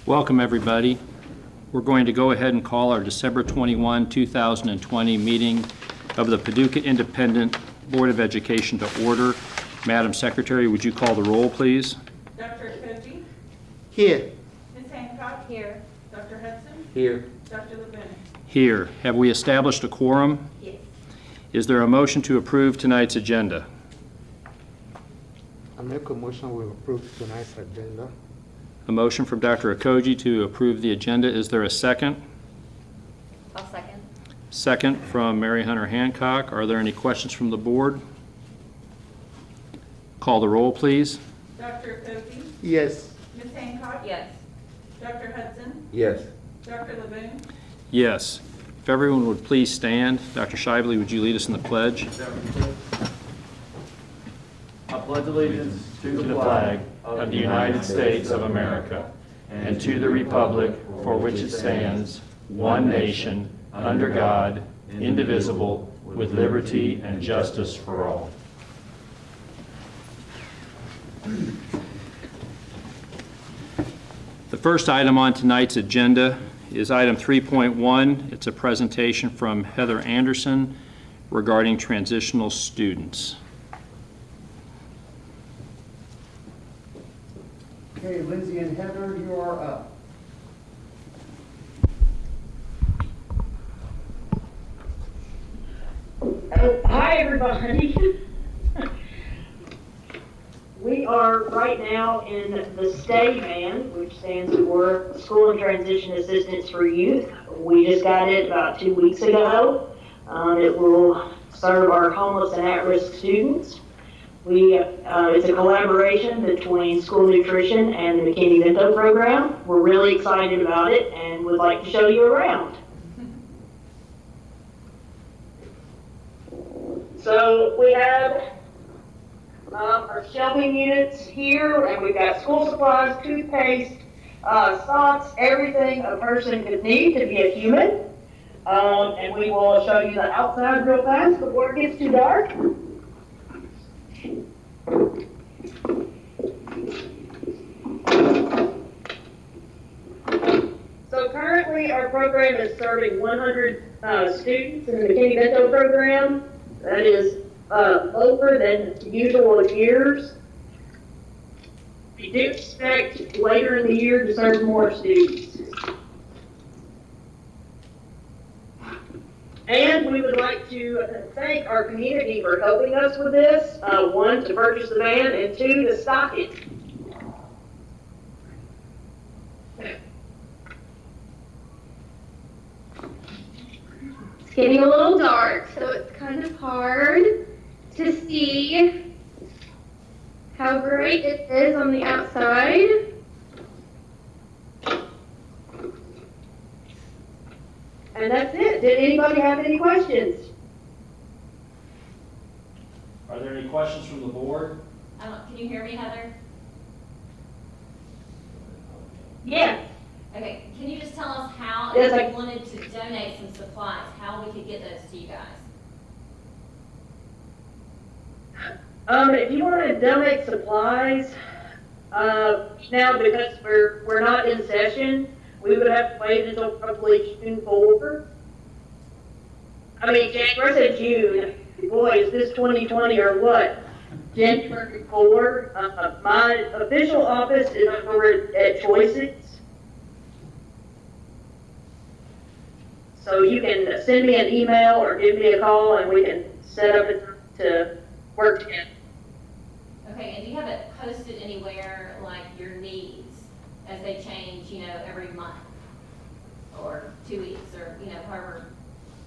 Welcome, everybody. We're going to go ahead and call our December 21, 2020 meeting of the Paducah Independent Board of Education to order. Madam Secretary, would you call the roll, please? Dr. Koji? Here. Ms. Hancock? Here. Dr. Hudson? Here. Dr. Levin? Here. Have we established a quorum? Yes. Is there a motion to approve tonight's agenda? I make a motion we approve tonight's agenda. A motion from Dr. Okoji to approve the agenda. Is there a second? I'll second. Second from Mary Hunter Hancock. Are there any questions from the board? Call the roll, please. Dr. Koji? Yes. Ms. Hancock? Yes. Dr. Hudson? Yes. Dr. Levin? Yes. If everyone would please stand. Dr. Shively, would you lead us in the pledge? I pledge allegiance to the flag of the United States of America and to the republic for which it stands, one nation, under God, indivisible, with liberty and justice for all. The first item on tonight's agenda is item 3.1. It's a presentation from Heather Anderson regarding transitional students. Okay, Lindsay and Heather, you are up. Oh, hi, everybody. We are right now in the STAY band, which stands for School and Transition Assistance for Youth. We just got it about 2 weeks ago. It will serve our homeless and at-risk students. It's a collaboration between School Nutrition and the McKinney-Vento program. We're really excited about it and would like to show you around. So we have our shelving units here, and we've got school supplies, toothpaste, socks, everything a person could need to be a human. And we will show you the outside real fast before it gets too dark. So currently our program is serving 100 students in the McKinney-Vento program. That is lower than usual years. We do expect later in the year to serve more students. And we would like to thank our community for helping us with this. One, to purchase the van, and two, to stock it. It's getting a little dark, so it's kind of hard to see how great it is on the outside. And that's it. Did anybody have any questions? Are there any questions from the board? Can you hear me, Heather? Yes. Okay, can you just tell us how, Yes, if we wanted to donate some supplies, how we could get those to you guys? If you want to donate supplies, now because we're not in session, we would have to wait until probably June 4. I mean, January, I said June. Boy, is this 2020 or what? January 4. My official office is over at Choices. So you can send me an email or give me a call and we can set up a time to work together. Okay, and do you have it posted anywhere, like your needs, as they change, every month? Or 2 weeks, or, however?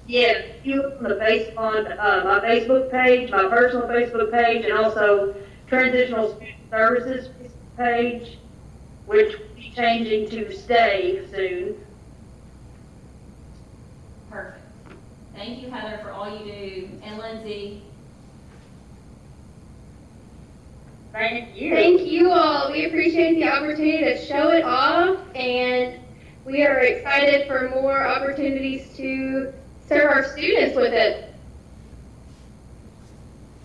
Yeah, if you look on my Facebook page, my personal Facebook page, and also Transitional Student Services page, which will be changing to STAY soon. Perfect. Thank you, Heather, for all you do. And Lindsay. Thank you. Thank you all. We appreciate the opportunity to show it off, and we are excited for more opportunities to serve our students with it.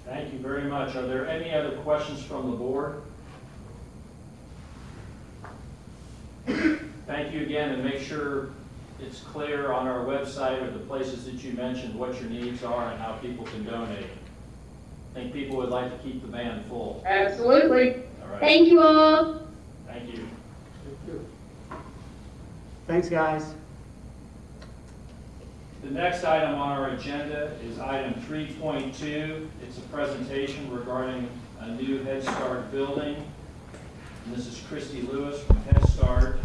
Thank you very much. Are there any other questions from the board? again, and make sure it's clear on our website or the places that you mentioned what your needs are and how people can donate. I think people would like to keep the band full. Absolutely. All right. Thank you all. Thank you. Thank you. Thanks, guys. The next item on our agenda is item 3.2. It's a presentation regarding a new Head Start building. And this is Christy Lewis from Head Start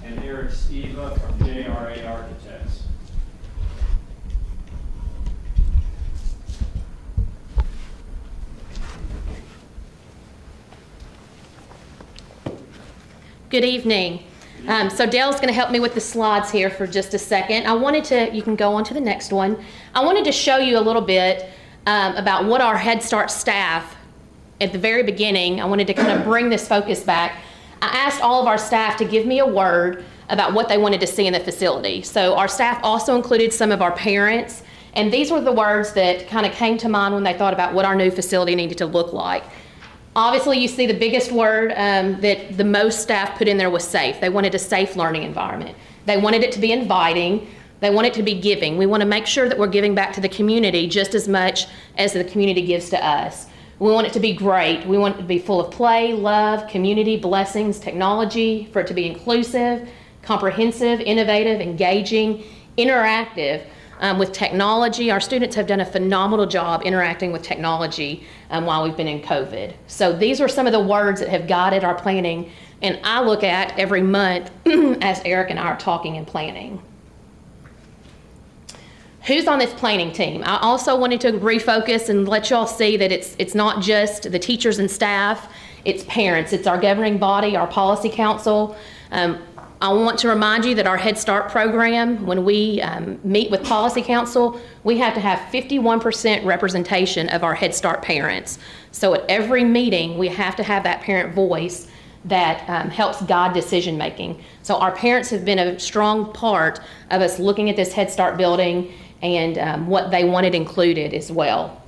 and Eric Steva from JRA Architects. Good evening. So Dale's going to help me with the slides here for just a second. You can go on to the next one. I wanted to show you a little bit about what our Head Start staff, at the very beginning, I wanted to kind of bring this focus back. I asked all of our staff to give me a word about what they wanted to see in the facility. So our staff also included some of our parents, and these were the words that kind of came to mind when they thought about what our new facility needed to look like. Obviously, you see the biggest word that the most staff put in there was safe. They wanted a safe learning environment. They wanted it to be inviting. They want it to be giving. We want to make sure that we're giving back to the community just as much as the community gives to us. We want it to be great. We want it to be full of play, love, community, blessings, technology, for it to be inclusive, comprehensive, innovative, engaging, interactive. With technology, our students have done a phenomenal job interacting with technology while we've been in COVID. So these are some of the words that have guided our planning, and I look at every month as Eric and I are talking and planning. Who's on this planning team? I also wanted to refocus and let y'all see that it's not just the teachers and staff, it's parents, it's our governing body, our policy council. I want to remind you that our Head Start program, when we meet with Policy Council, we have to have 51% representation of our Head Start parents. So at every meeting, we have to have that parent voice that helps guide decision making. So our parents have been a strong part of us looking at this Head Start building and what they wanted included as well.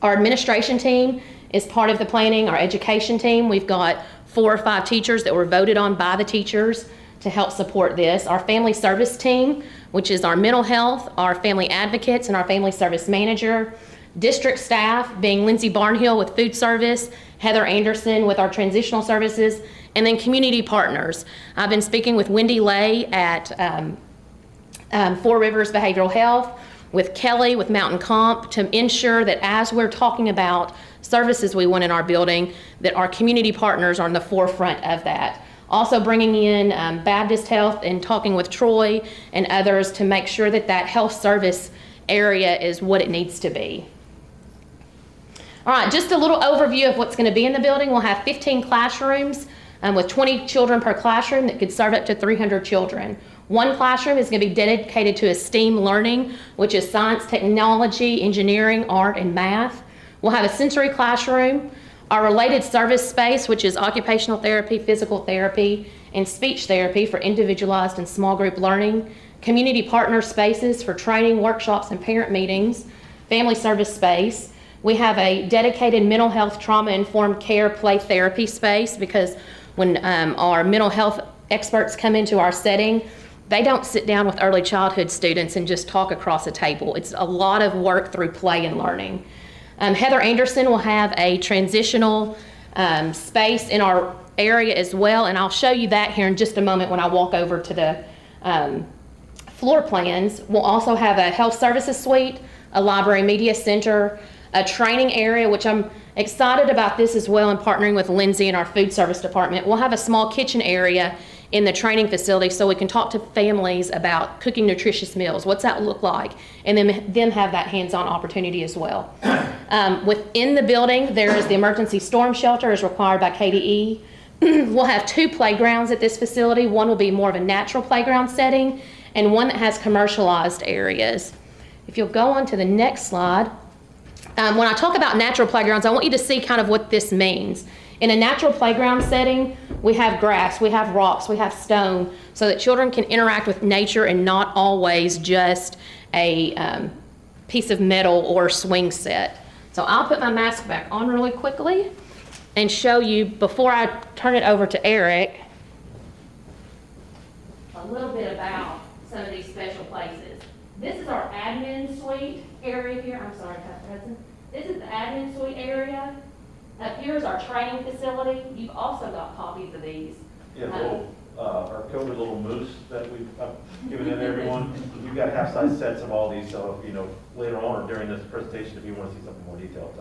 Our administration team is part of the planning. Our education team, we've got 4 or 5 teachers that were voted on by the teachers to help support this. Our family service team, which is our mental health, our family advocates, and our family service manager. District staff being Lindsay Barnhill with food service, Heather Anderson with our transitional services, and then community partners. I've been speaking with Wendy Lay at Four Rivers Behavioral Health, with Kelly with Mountain Comp, to ensure that as we're talking about services we want in our building, that our community partners are in the forefront of that. Also bringing in Baptist Health and talking with Troy and others to make sure that that health service area is what it needs to be. All right, just a little overview of what's going to be in the building. We'll have 15 classrooms with 20 children per classroom that could serve up to 300 children. One classroom is going to be dedicated to STEAM learning, which is science, technology, engineering, art, and math. We'll have a sensory classroom. Our related service space, which is occupational therapy, physical therapy, and speech therapy for individualized and small group learning. Community partner spaces for training, workshops, and parent meetings. Family service space. We have a dedicated mental health trauma-informed care play therapy space, because when our mental health experts come into our setting, they don't sit down with early childhood students and just talk across a table. It's a lot of work through play and learning. Heather Anderson will have a transitional space in our area as well, and I'll show you that here in just a moment when I walk over to the floor plans. We'll also have a health services suite, a library media center, a training area, which I'm excited about this as well, and partnering with Lindsay in our food service department. We'll have a small kitchen area in the training facility so we can talk to families about cooking nutritious meals. What's that look like? And then them have that hands-on opportunity as well. Within the building, there is the emergency storm shelter as required by KDE. We'll have 2 playgrounds at this facility. One will be more of a natural playground setting, and one that has commercialized areas. If you'll go on to the next slide. When I talk about natural playgrounds, I want you to see kind of what this means. In a natural playground setting, we have grass, we have rocks, we have stone, so that children can interact with nature and not always just a piece of metal or swing set. So I'll put my mask back on really quickly and show you, before I turn it over to Eric. a little bit about some of these special places. This is our admin suite area here. I'm sorry, Pastor Hudson. This is the admin suite area. Up here is our training facility. You've also got copies of these. Yeah, our COVID little moose that we've given in everyone. You've got half-size sets of all these, so, you know, later on or during this presentation, if you want to see something more detailed,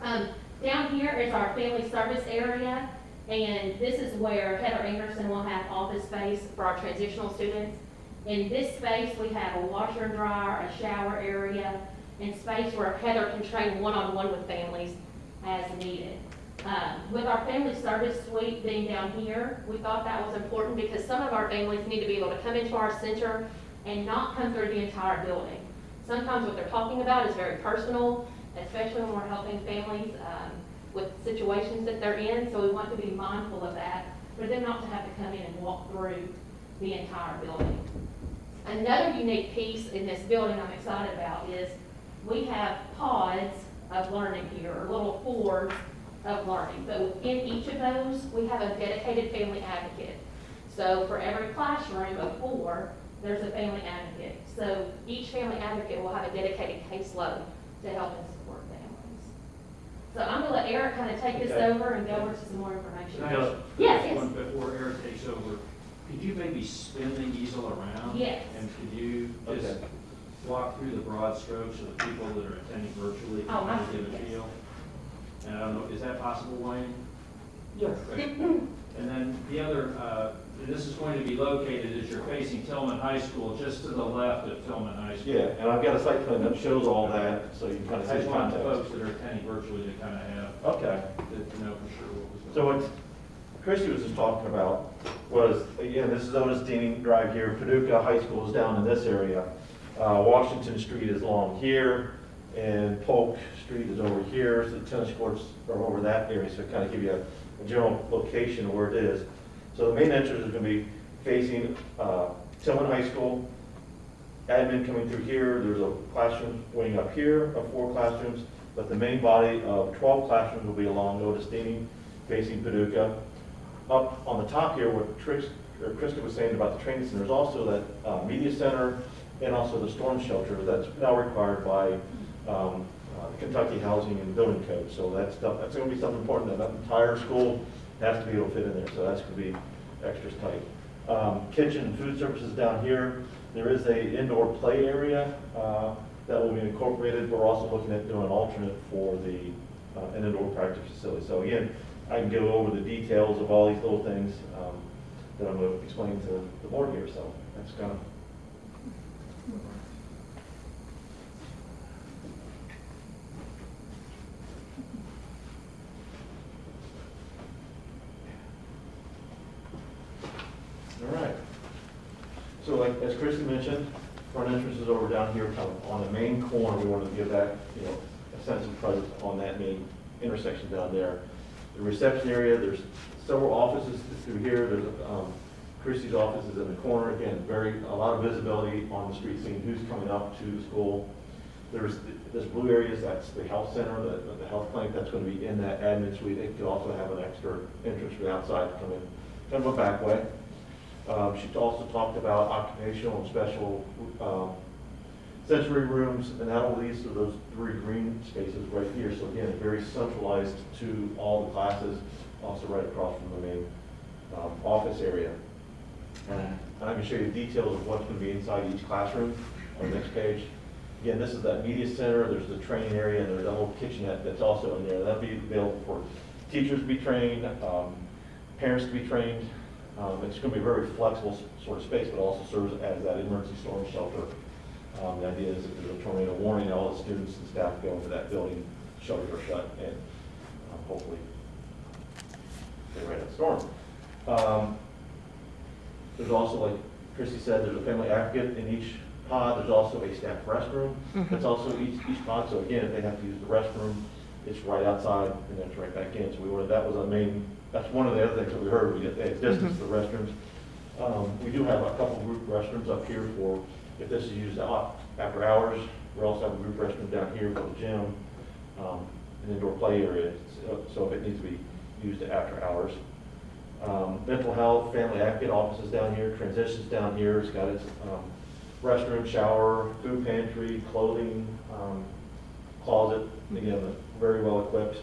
Down here is our family service area, and this is where Heather Anderson will have office space for our transitional students. In this space, we have a washer and dryer, a shower area, and space where Heather can train one-on-one with families as needed. With our family service suite being down here, we thought that was important because some of our families need to be able to come into our center and not come through the entire building. Sometimes what they're talking about is very personal, especially when we're helping families with situations that they're in, so we want to be mindful of that, for them not to have to come in and walk through the entire building. Another unique piece in this building I'm excited about is we have pods of learning here, or little fours of learning, but within each of those, we have a dedicated family advocate. So for every classroom of 4, there's a family advocate. So each family advocate will have a dedicated caseload to help and support families. So I'm gonna let Eric kind of take this over and go over to some more information. Can I ask Yes, yes. one before Eric takes over? Could you maybe spin the easel around? Yes. And could you just walk through the broad strokes of the people that are attending virtually to Oh, kind of give a yes. feel? And I don't know, is that possible, Wayne? Yes. Great. And then the other, this is going to be located as you're facing Tillman High School, just to the left of Tillman High School. Yeah, and I've got a site plan that shows all that, so you can kind of I see just the want the context. folks that are attending virtually to kind of have, Okay. to know for sure what was going on. So what Christy was just talking about was, again, this is Otis Deaning Drive here. Paducah High School is down in this area. Washington Street is along here, and Polk Street is over here. So the tennis courts are over that area, so it kind of give you a general location of where it is. So the main entrance is going to be facing Tillman High School. Admin coming through here. There's a classroom wing up here of 4 classrooms, but the main body of 12 classrooms will be along Otis Deaning, facing Paducah. Up on the top here, what Krista was saying about the training center, is also that media center and also the storm shelter that's now required by the Kentucky Housing and Building Code. So that's going to be something important. That entire school has to be able to fit in there, so that's going to be extra tight. Kitchen and food services down here. There is a indoor play area that will be incorporated. We're also looking at doing an alternate for an indoor practice facility. So again, I can go over the details of all these little things that I'm going to explain to the board here. So that's kind of. All right. So like, as Christy mentioned, front entrance is over down here, kind of on the main corner. We wanted to give that, a sense of presence on that main intersection down there. The reception area, there's several offices through here. There's Christy's office is in the corner. Again, a lot of visibility on the street, seeing who's coming up to the school. There's this blue areas, that's the health center, the health clinic, that's going to be in that admin suite. It could also have an extra entrance from the outside to come in, kind of a back way. She also talked about occupational and special sensory rooms, and that will lead to those 3 green spaces right here. So again, very centralized to all the classes, also right across from the main office area. And I can show you details of what's going to be inside each classroom on the next page. Again, this is that media center. There's the training area, and there's a little kitchenette that's also in there. That'll be available for teachers to be trained, parents to be trained. It's going to be a very flexible sort of space, but also serves as that emergency storm shelter. The idea is if there's a tornado warning, all the students and staff go into that building, shutters are shut, and hopefully get ready to storm. There's also, like Christy said, there's a family advocate in each pod. There's also a staff restroom. That's also each pod. So again, if they have to use the restroom, it's right outside and then it's right back in. So that's one of the other things that we heard. We get distance to the restrooms. We do have a couple group restrooms up here for if this is used after hours. We also have a group restroom down here for the gym, an indoor play area. So if it needs to be used after hours. Mental health, family advocate offices down here, transitions down here. It's got its restroom, shower, food pantry, clothing, closet. Again, very well equipped.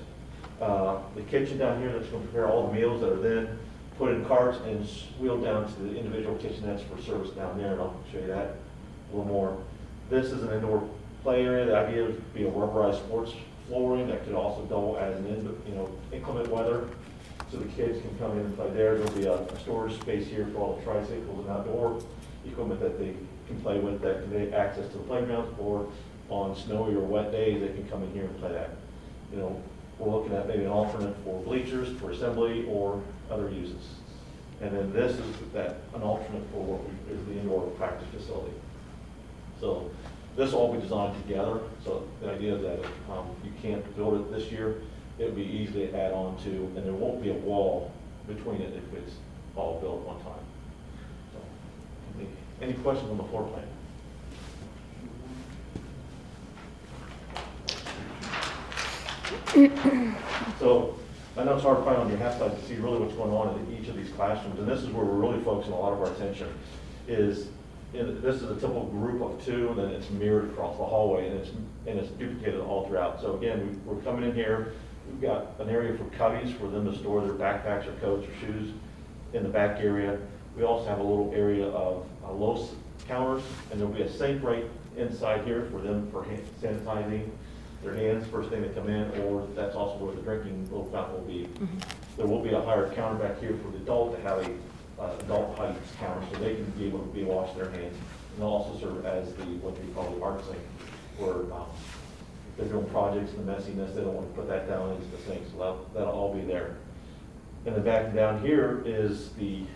The kitchen down here that's going to prepare all the meals that are then put in carts and wheeled down to the individual kitchenettes for service down there, and I'll show you that a little more. This is an indoor play area. The idea would be a rubberized sports flooring that could also double as an inclement weather, so the kids can come in and play there. There'll be a storage space here for all the tricycles and outdoor equipment that they can play with, that can get access to the playgrounds, or on snowy or wet days, they can come in here and play that. You know, we're looking at maybe an alternate for bleachers, for assembly, or other uses. And then this is an alternate for what is the indoor practice facility. So this will all be designed together. So the idea is that you can't build it this year, it would be easy to add on to, and there won't be a wall between it if it's all built at one time. So, any questions on the floor plan? So I know it's hard to find on your half side to see really what's going on in each of these classrooms, and this is where we're really focusing a lot of our attention. This is a typical group of two, and then it's mirrored across the hallway, and it's duplicated all throughout. So again, we're coming in here. We've got an area for cubbies for them to store their backpacks or coats or shoes in the back area. We also have a little area of low counters, and there'll be a sink right inside here for them for sanitizing their hands first thing they come in, or that's also where the drinking little fountain will be. There will be a higher counter back here for the adult to have a adult height counter, so they can be able to wash their hands. And they'll also serve as what we call the art sink, where if they're doing projects and the messiness, they don't want to put that down into the sink, so that'll all be there. And then back down here is the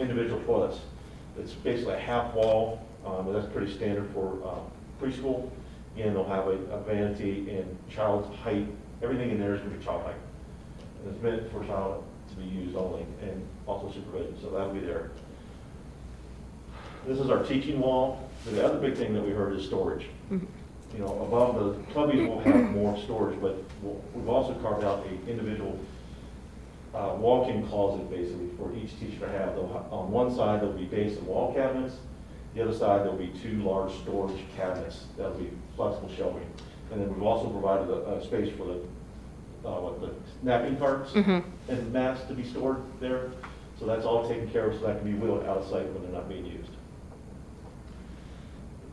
individual toilets. It's basically a half wall, but that's pretty standard for preschool. Again, they'll have a vanity and child's height. Everything in there is going to be child height. And it's meant for child to be used only, and also supervision, so that'll be there. This is our teaching wall. So the other big thing that we heard is storage. You know, above the cubbies will have more storage, but we've also carved out an individual walk-in closet basically for each teacher to have. On one side, there'll be base and wall cabinets. The other side, there'll be two large storage cabinets that'll be flexible shelving. And then we've also provided a space for the napping carts and mats to be stored there. So that's all taken care of, so that can be wheeled out of sight when they're not being used.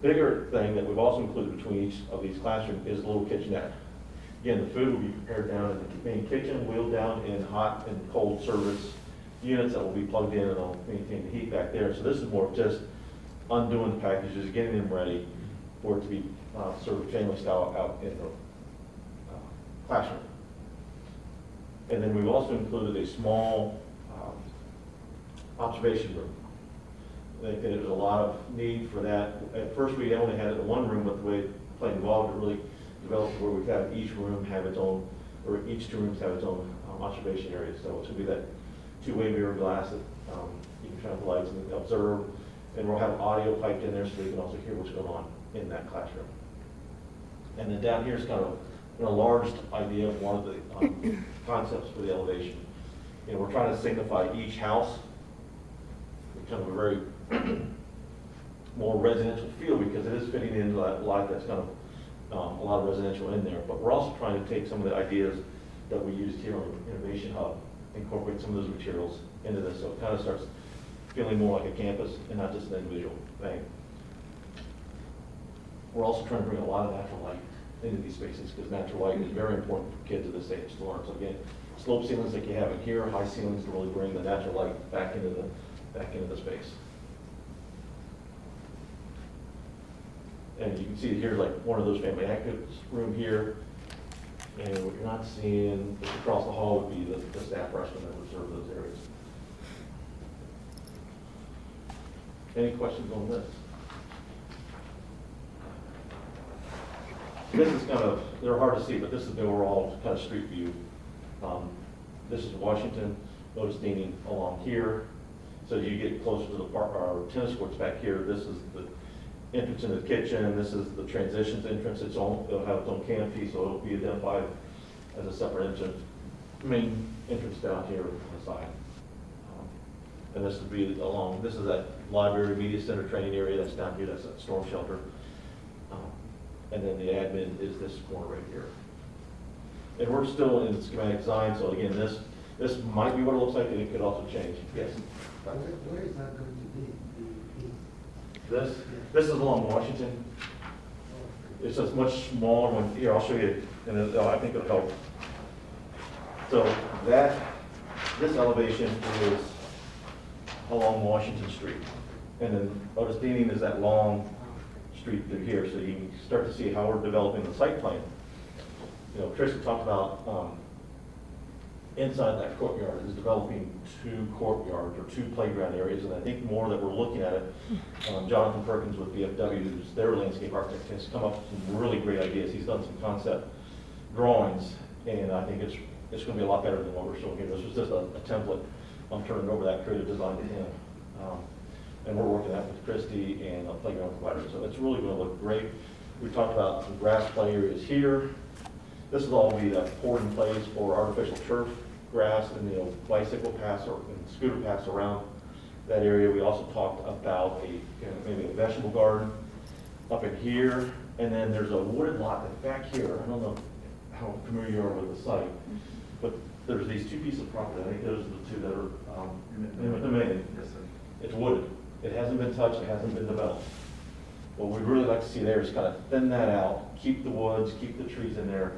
The bigger thing that we've also included between each of these classrooms is a little kitchenette. Again, the food will be prepared down in the main kitchen, wheeled down in hot and cold service units that will be plugged in, and they'll maintain the heat back there. So this is more just undoing the packages, getting them ready for it to be served family style out in the classroom. And then we've also included a small observation room. I think that there's a lot of need for that. At first we only had it in one room, but the way play involved, it really developed where we've had each room have its own, or each two rooms have its own observation area. So it's going to be that two-way mirror glass that you can turn off the lights and observe. And we'll have audio piped in there so they can also hear what's going on in that classroom. And then down here is kind of an enlarged idea of one of the concepts for the elevation. You know, we're trying to signify each house with kind of a very more residential feel, because it is fitting into that light that's kind of a lot of residential in there. But we're also trying to take some of the ideas that we used here on the Innovation Hub, incorporate some of those materials into this, so it kind of starts feeling more like a campus and not just an individual thing. We're also trying to bring a lot of natural light into these spaces, because natural light is very important for kids at this age to learn. So again, slope ceilings like you have in here, high ceilings to really bring the natural light back into the space. And you can see here's like one of those family activities room here. And what you're not seeing across the hall would be the staff restroom that would serve those areas. Any questions on this? This is kind of, they're hard to see, but this is the overall kind of street view. This is Washington, notice staining along here. So as you get closer to the park, our tennis courts back here, this is the entrance into the kitchen, this is the transitions entrance. It'll have its own canopy, so it'll be identified as a separate entrance. Main entrance down here on the side. And this would be along, this is that library, media center, training area that's down here, that's that storm shelter. And then the admin is this corner right here. And we're still in schematic design, so again, this might be what it looks like, and it could also change. Yes? Where is that going to be? This is along Washington. It's just much smaller one. Here, I'll show you, and I think it'll help. So this elevation is along Washington Street. And then Otis Deaning is that long street through here, so you can start to see how we're developing the site plan. You know, Tristan talked about inside that courtyard is developing 2 courtyards or 2 playground areas, and I think more that we're looking at it. Jonathan Perkins with VFW, who's their landscape architect, has come up with some really great ideas. He's done some concept drawings, and I think it's going to be a lot better than what we're showing here. This was just a template. I'm turning over that creative design to him. And we're working that with Christy and a playground provider, so it's really going to look great. We talked about some grass play areas here. This is all be poured in place for artificial turf grass and bicycle paths and scooter paths around that area. We also talked about maybe a vegetable garden up in here, and then there's a wooded lot that's back here. I don't know how familiar you are with the site, but there's these 2 pieces of property. I think those are the 2 that are remaining. It's wooded. It hasn't been touched. It hasn't been developed. What we'd really like to see there is kind of thin that out, keep the woods, keep the trees in there,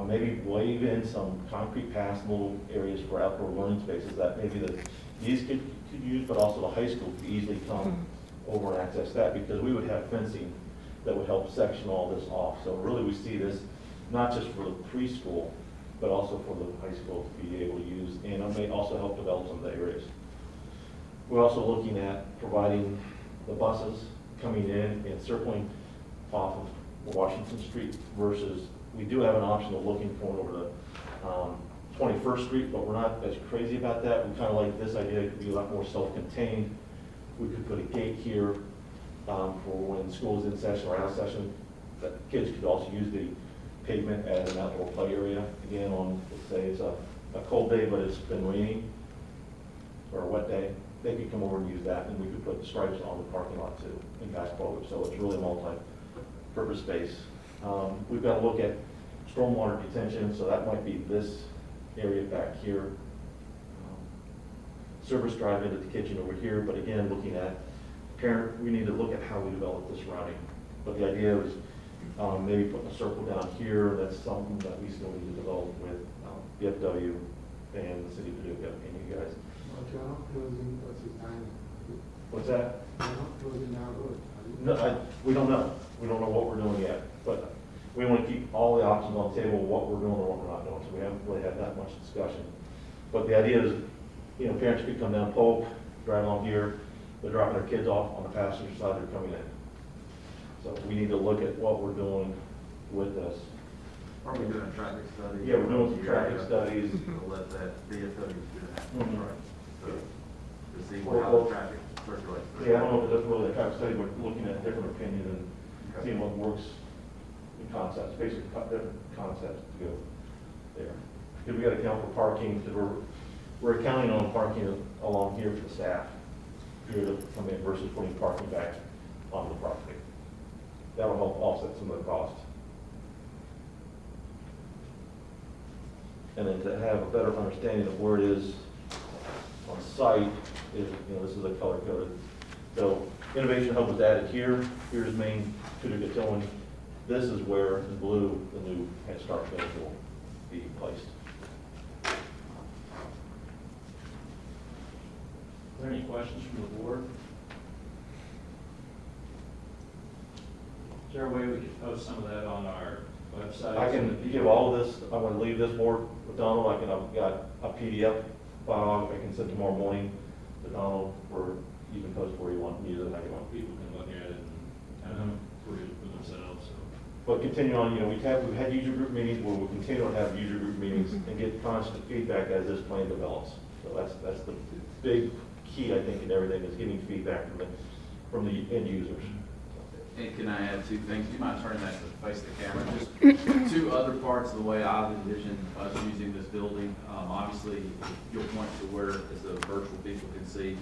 maybe wave in some concrete paths, little areas for outdoor learning spaces that maybe these could use, but also the high school could easily come over and access that, because we would have fencing that would help section all this off. So really we see this not just for the preschool, but also for the high school to be able to use, and it may also help develop some of the areas. We're also looking at providing the buses coming in and circling off of Washington Street versus, we do have an option of looking for over to 21st Street, but we're not as crazy about that. We kind of like this idea. It could be a lot more self-contained. We could put a gate here for when school is in session or out of session, that kids could also use the pavement as an outdoor play area. Again, on, let's say it's a cold day, but it's been raining, or a wet day, they could come over and use that, and we could put stripes on the parking lot too, and basketball hoops. So it's really multi-purpose space. We've got to look at stormwater detention, so that might be this area back here. Service drive into the kitchen over here, but again, looking at parent, we need to look at how we develop this routing. But the idea is maybe putting a circle down here. That's something that we still need to develop with VFW and the city of Paducah and you guys. But you're not closing what's time. What's that? You're not closing our road. No, we don't know. We don't know what we're doing yet, but we want to keep all the options on the table, what we're doing or what we're not doing. So we haven't really had that much discussion. But the idea is, parents could come down Polk, drive along here, they're dropping their kids off on the passenger side, they're coming in. So we need to look at what we're doing with this. Are we doing traffic studies? Yeah, we're doing some traffic studies. We'll let that DFW do that. Mhm. Right. So, to see Well, how the traffic circulates. Yeah, I don't know if it's really a traffic study, we're looking at different opinions and seeing what works in concepts, basically different concepts to go there. Because we got to account for parking, because we're accounting on parking along here for the staff, here to come in versus putting parking back onto the property. That'll help offset some of the cost. And then to have a better understanding of where it is on site, is, this is a color coded. So Innovation Hub was added here. Here's main Paducah Tillman. This is where in blue the new Head Start building will be placed. Are there any questions from the board? Is there a way we could post some of that on our website? I can give all of this, I'm gonna leave this board with Donald. I've got a PDF file I can send tomorrow morning to Donald, where you can post where you want, use it how you want. People can look at it and kind of put it for themselves, so. But continue on, we've had user group meetings where we'll continue to have user group meetings and get constant feedback as this plan develops. So that's the big key, I think, in everything, is getting feedback from the end users. And can I add two things? Do you mind turning that to face the camera? Just two other parts of the way I envision us using this building. Obviously, you'll point to where, as the virtual people can see,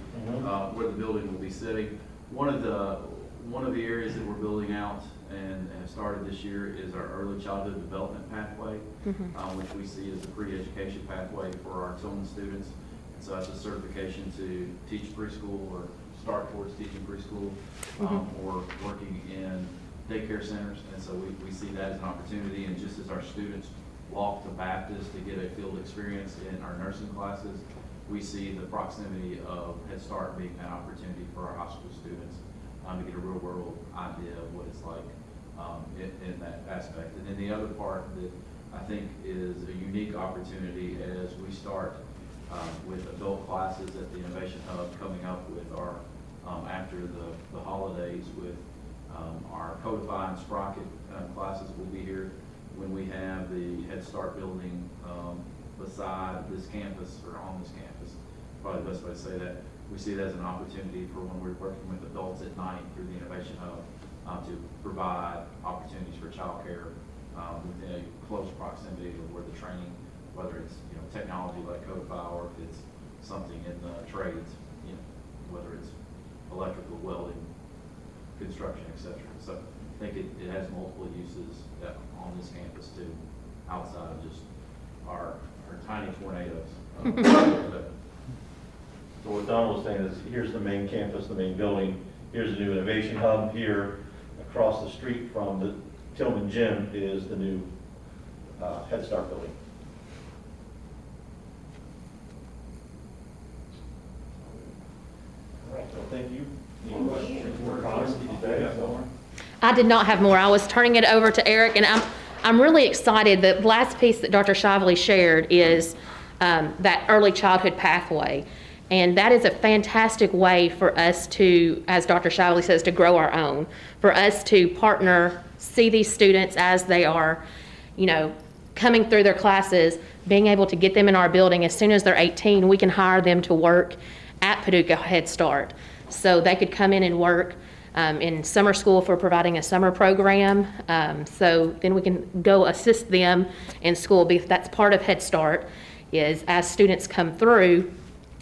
where the building will be sitting. One of the areas that we're building out and have started this year is our early childhood development pathway, which we see as a pre-education pathway for our Tillman students. And so that's a certification to teach preschool or start towards teaching preschool or working in daycare centers. And so we see that as an opportunity. And just as our students walk to Baptist to get a field experience in our nursing classes, we see the proximity of Head Start being an opportunity for our high school students to get a real world idea of what it's like in that aspect. And then the other part that I think is a unique opportunity as we start with adult classes at the Innovation Hub coming up with our after the holidays with our Codify and Sprocket classes will be here when we have the Head Start building beside this campus or on this campus. Probably the best way to say that. We see it as an opportunity for when we're working with adults at night through the Innovation Hub to provide opportunities for childcare within a close proximity to where the training, whether it's technology like Codify or if it's something in the trades, whether it's electrical, welding, construction, etc. So I think it has multiple uses on this campus too, outside of just our tiny tornadoes. So what Don was saying is, here's the main campus, the main building. Here's the new Innovation Hub here. Across the street from the Tillman Gym is the new Head Start building. All right, so thank you. Any questions or comments? I did not have more. I was turning it over to Eric, and I'm really excited. The last piece that Dr. Shively shared is that early childhood pathway. And that is a fantastic way for us to, as Dr. Shively says, to grow our own, for us to partner, see these students as they are, coming through their classes, being able to get them in our building. As soon as they're 18, we can hire them to work at Paducah Head Start. So they could come in and work in summer school for providing a summer program. So then we can go assist them in school, because that's part of Head Start, is as students come through,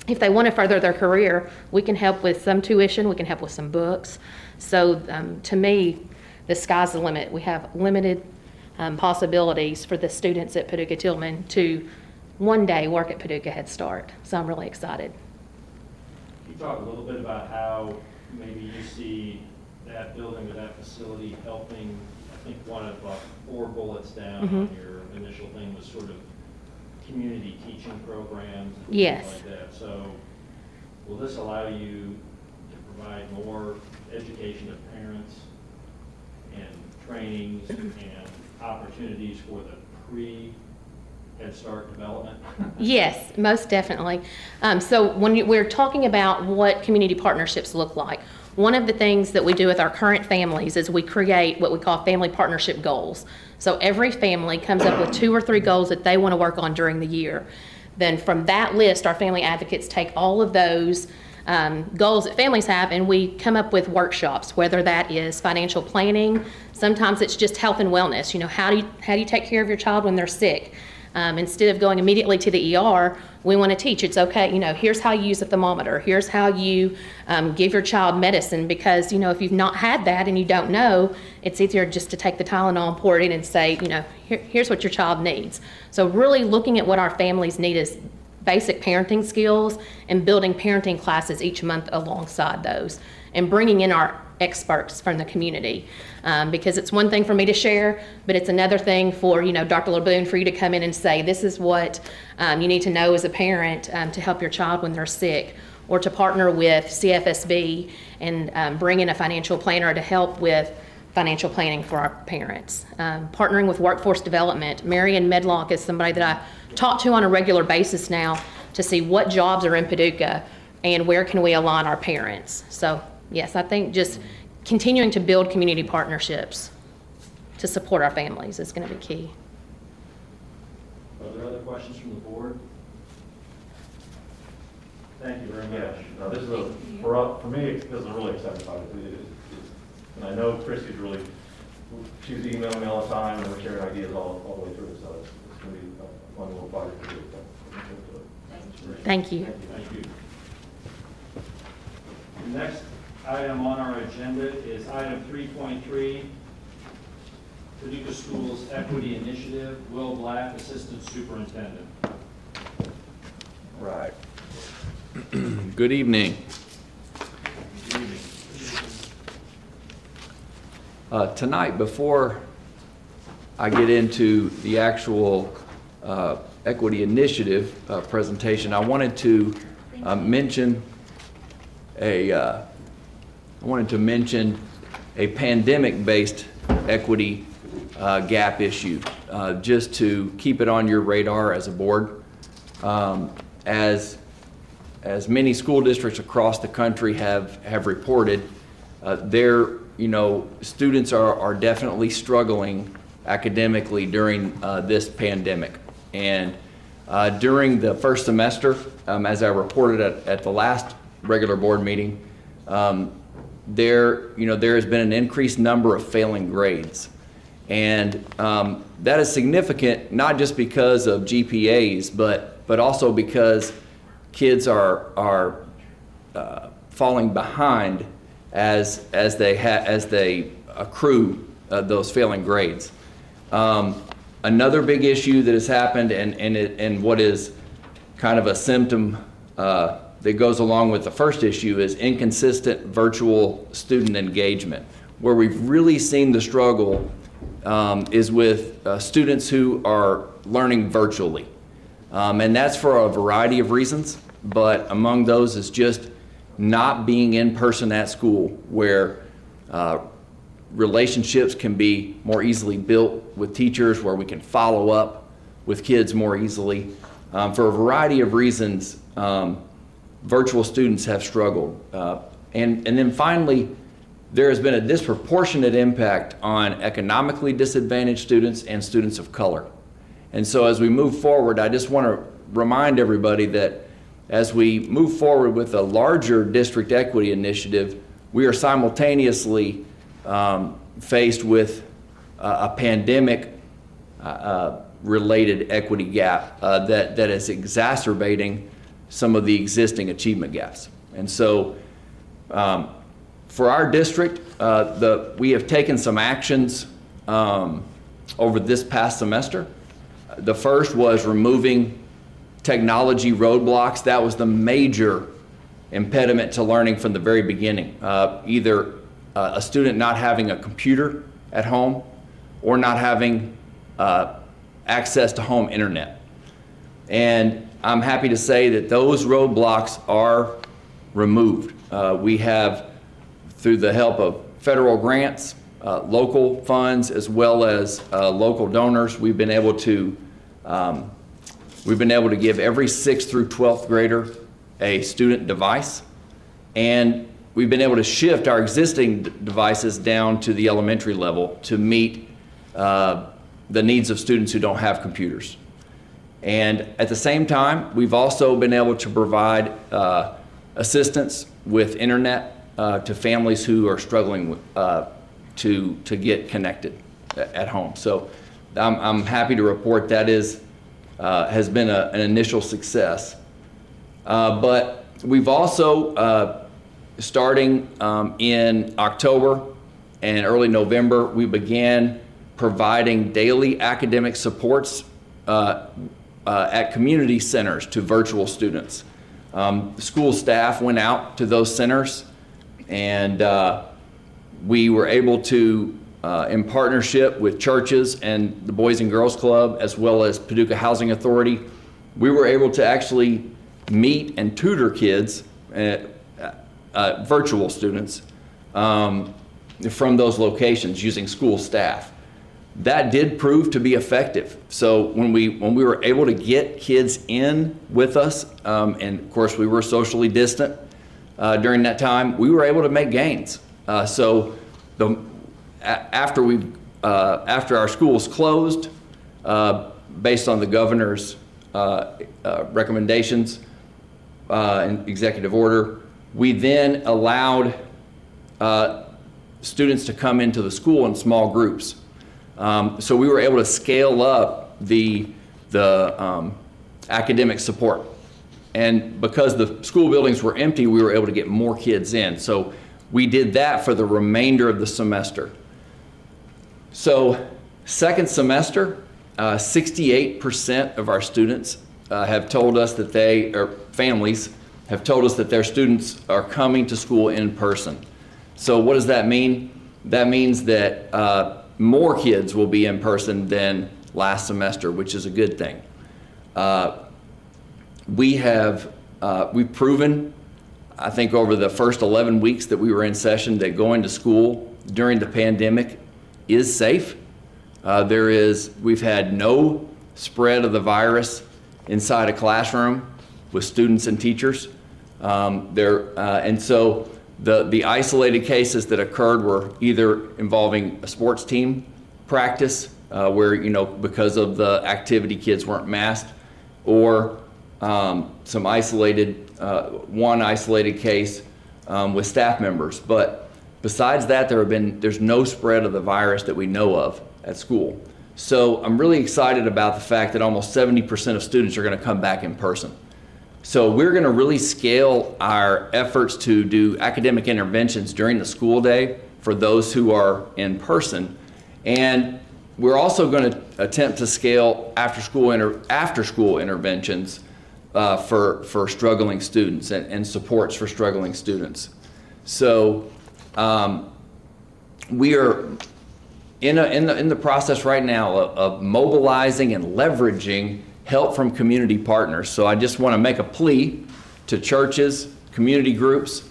if they want to further their career, we can help with some tuition, we can help with some books. So to me, the sky's the limit. We have limited possibilities for the students at Paducah Tillman to one day work at Paducah Head Start. So I'm really excited. Can you talk a little bit about how maybe you see that building or that facility helping? I think one of 4 bullets down on your initial thing was sort of community teaching programs and Yes. things like that. So will this allow you to provide more education of parents and trainings and opportunities for the pre-Head Start development? Yes, most definitely. So when we're talking about what community partnerships look like, one of the things that we do with our current families is we create what we call family partnership goals. So every family comes up with 2 or 3 goals that they want to work on during the year. Then from that list, our family advocates take all of those goals that families have, and we come up with workshops, whether that is financial planning. Sometimes it's just health and wellness. How do you take care of your child when they're sick? Instead of going immediately to the ER, we want to teach it's okay. Here's how you use a thermometer. Here's how you give your child medicine, because if you've not had that and you don't know, it's easier just to take the Tylenol and pour it in and say, here's what your child needs. So really looking at what our families need is basic parenting skills and building parenting classes each month alongside those, and bringing in our experts from the community, because it's one thing for me to share, but it's another thing for Dr. LeBoon, for you to come in and say, this is what you need to know as a parent to help your child when they're sick, or to partner with CFSB and bring in a financial planner to help with financial planning for our parents. Partnering with workforce development. Marion Medlock is somebody that I talk to on a regular basis now to see what jobs are in Paducah and where can we align our parents. So yes, I think just continuing to build community partnerships to support our families is going to be key. Are there other questions from the board? Thank you very much. This is for me, because I'm really excited about it. And I know Christy's really, she's emailing me all the time, and we're sharing ideas all the way through, so it's going to be a fun little project to do. So, Thank you. Thank you. The next item on our agenda is item 3.3, Paducah Schools Equity Initiative. Will Black, Assistant Superintendent. Right. Good evening. Good evening. Tonight, before I get into the actual equity initiative presentation, I wanted to mention a pandemic-based equity gap issue, just to keep it on your radar as a board. As many school districts across the country have reported, students are definitely struggling academically during this pandemic. And during the first semester, as I reported at the last regular board meeting, there has been an increased number of failing grades. And that is significant, not just because of GPAs, but also because kids are falling behind as they accrue those failing grades. Another big issue that has happened, and what is kind of a symptom that goes along with the first issue, is inconsistent virtual student engagement. Where we've really seen the struggle is with students who are learning virtually. And that's for a variety of reasons, but among those is just not being in person at school, where relationships can be more easily built with teachers, where we can follow up with kids more easily. For a variety of reasons, virtual students have struggled. And then finally, there has been a disproportionate impact on economically disadvantaged students and students of color. And so as we move forward, I just want to remind everybody that as we move forward with a larger district equity initiative, we are simultaneously faced with a pandemic related equity gap that is exacerbating some of the existing achievement gaps. And so for our district, we have taken some actions over this past semester. The first was removing technology roadblocks. That was the major impediment to learning from the very beginning. Either a student not having a computer at home or not having access to home internet. And I'm happy to say that those roadblocks are removed. We have, through the help of federal grants, local funds, as well as local donors, we've been able to give every 6th through 12th grader a student device, and we've been able to shift our existing devices down to the elementary level to meet the needs of students who don't have computers. And at the same time, we've also been able to provide assistance with internet to families who are struggling to get connected at home. So I'm happy to report that has been an initial success. But we've also, starting in October and early November, we began providing daily academic supports at community centers to virtual students. School staff went out to those centers, and we were able to, in partnership with churches and the Boys and Girls Club, as well as Paducah Housing Authority, we were able to actually meet and tutor kids, virtual students, from those locations using school staff. That did prove to be effective. So when we were able to get kids in with us, and of course we were socially distant during that time, we were able to make gains. So after our schools closed, based on the governor's recommendations and executive order, we then allowed students to come into the school in small groups. So we were able to scale up the academic support. And because the school buildings were empty, we were able to get more kids in. So we did that for the remainder of the semester. So second semester, 68% of our students have told us that families have told us that their students are coming to school in person. So what does that mean? That means that more kids will be in person than last semester, which is a good thing. We've proven, I think over the first 11 weeks that we were in session, that going to school during the pandemic is safe. We've had no spread of the virus inside a classroom with students and teachers. And so the isolated cases that occurred were either involving a sports team practice, where, because of the activity, kids weren't masked, or some one isolated case with staff members. But besides that, there's no spread of the virus that we know of at school. So I'm really excited about the fact that almost 70% of students are going to come back in person. So we're going to really scale our efforts to do academic interventions during the school day for those who are in person. And we're also going to attempt to scale after-school interventions for struggling students and supports for struggling students. So we are in the process right now of mobilizing and leveraging help from community partners. So I just want to make a plea to churches, community groups.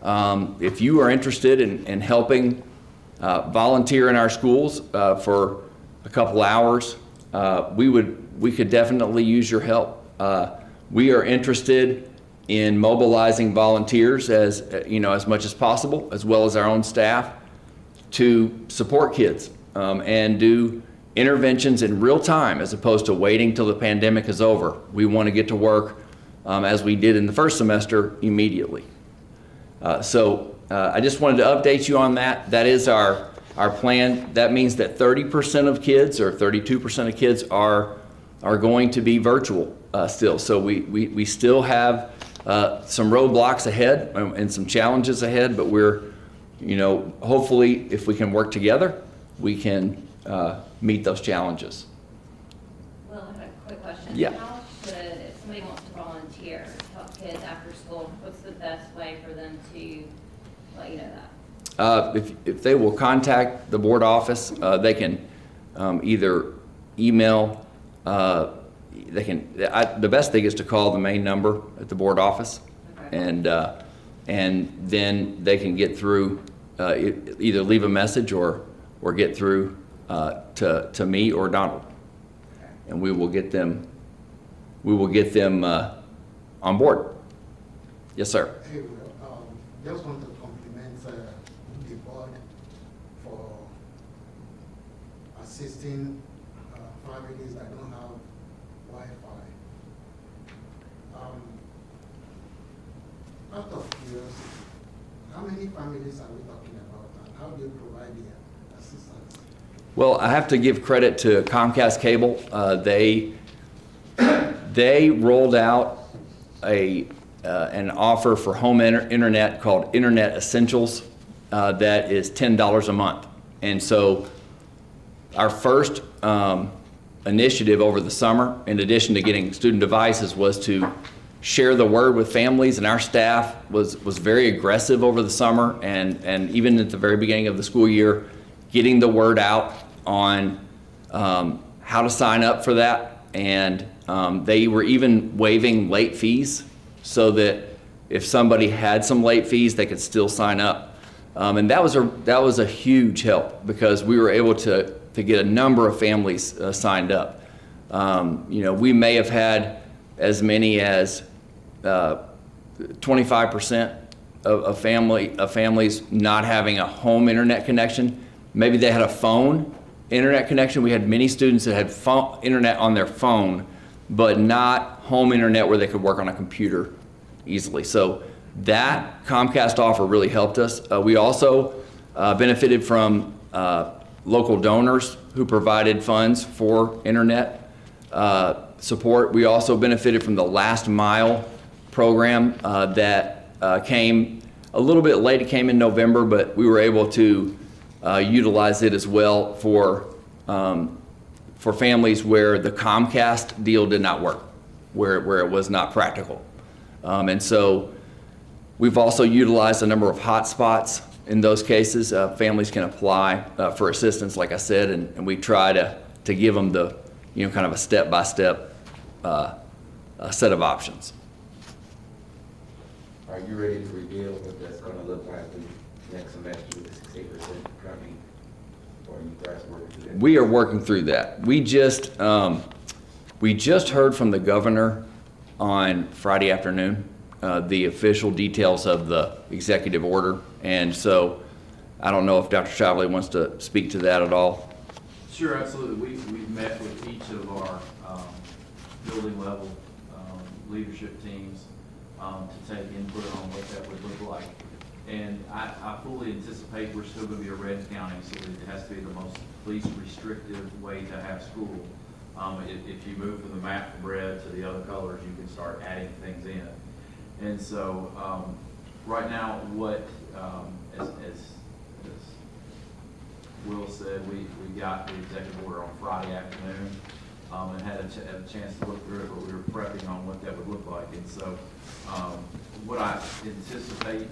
If you are interested in helping volunteer in our schools for a couple hours, we could definitely use your help. We are interested in mobilizing volunteers as much as possible, as well as our own staff, to support kids and do interventions in real time, as opposed to waiting till the pandemic is over. We want to get to work, as we did in the first semester, immediately. So I just wanted to update you on that. That is our plan. That means that 30% of kids, or 32% of kids, are going to be virtual still. So we still have some roadblocks ahead and some challenges ahead, but we're, hopefully, if we can work together, we can meet those challenges. Well, I have a quick question. Yeah. How should, if somebody wants to volunteer to help kids after school, what's the best way for them to let you know that? If they will contact the board office, they can either email, the best thing is to call the main number at the board office. Okay. And then they can get through, either leave a message or get through to me or Donald, and we will get them on board. Yes, sir. Hey, Will, just want to compliment the board for assisting families that don't have Wi-Fi. Out of curiosity, how many families are we talking about, and how do you provide the assistance? Well, I have to give credit to Comcast Cable. They rolled out an offer for home internet called Internet Essentials that is $10 a month. And so our first initiative over the summer, in addition to getting student devices, was to share the word with families, and our staff was very aggressive over the summer and even at the very beginning of the school year, getting the word out on how to sign up for that. And they were even waiving late fees so that if somebody had some late fees, they could still sign up. And that was a huge help, because we were able to get a number of families signed up. We may have had as many as 25% of families not having a home internet connection. Maybe they had a phone internet connection. We had many students that had internet on their phone, but not home internet where they could work on a computer easily. So that Comcast offer really helped us. We also benefited from local donors who provided funds for internet support. We also benefited from the last mile program that came a little bit late. It came in November, but we were able to utilize it as well for families where the Comcast deal did not work, where it was not practical. And so we've also utilized a number of hotspots. In those cases, families can apply for assistance, like I said, and we try to give them the, kind of a step-by-step set of options. Are you ready to reveal what that's going to look like in next semester with the 6% coming? Or are you guys working through that? We are working through that. We just heard from the governor on Friday afternoon, the official details of the executive order. And so I don't know if Dr. Chively wants to speak to that at all. Sure, absolutely. We've met with each of our building level leadership teams to take input on what that would look like. And I fully anticipate we're still going to be a red county, so it has to be the most least restrictive way to have school. If you move from the map from red to the other colors, you can start adding things in. And so right now, what as Will said, we got the executive order on Friday afternoon and had a chance to look through it, but we were prepping on what that would look like. And so what I anticipate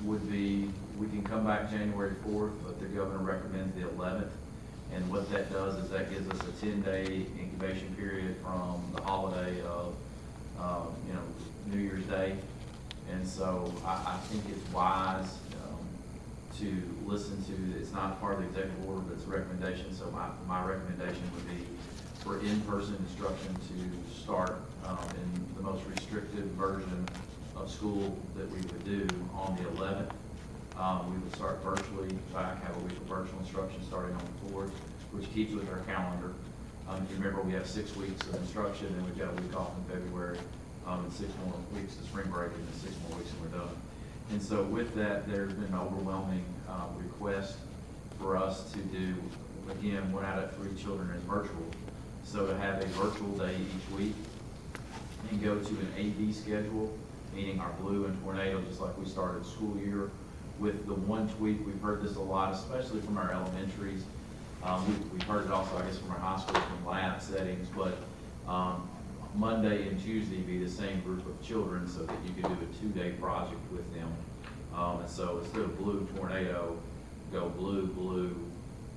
would be we can come back January 4th, but the governor recommends the 11th. And what that does is that gives us a 10-day incubation period from the holiday of New Year's Day. And so I think it's wise to listen to, it's not part of the executive order, but it's a recommendation. So my recommendation would be for in-person instruction to start in the most restrictive version of school that we would do on the 11th. We would start virtually back, have a week of virtual instruction starting on the 4th, which keeps with our calendar. If you remember, we have 6 weeks of instruction, and we've got a week off in February, and 6 more weeks to spring break, and then 6 more weeks and we're done. And so with that, there's been an overwhelming request for us to do, again, 1 out of 3 children is virtual. So to have a virtual day each week and go to an A-B schedule, meaning our blue and tornado, just like we started school year, with the one tweak. We've heard this a lot, especially from our elementaries. We've heard it also, I guess, from our high school, from lab settings, but Monday and Tuesday be the same group of children so that you could do a 2-day project with them. And so instead of blue tornado, go blue, blue.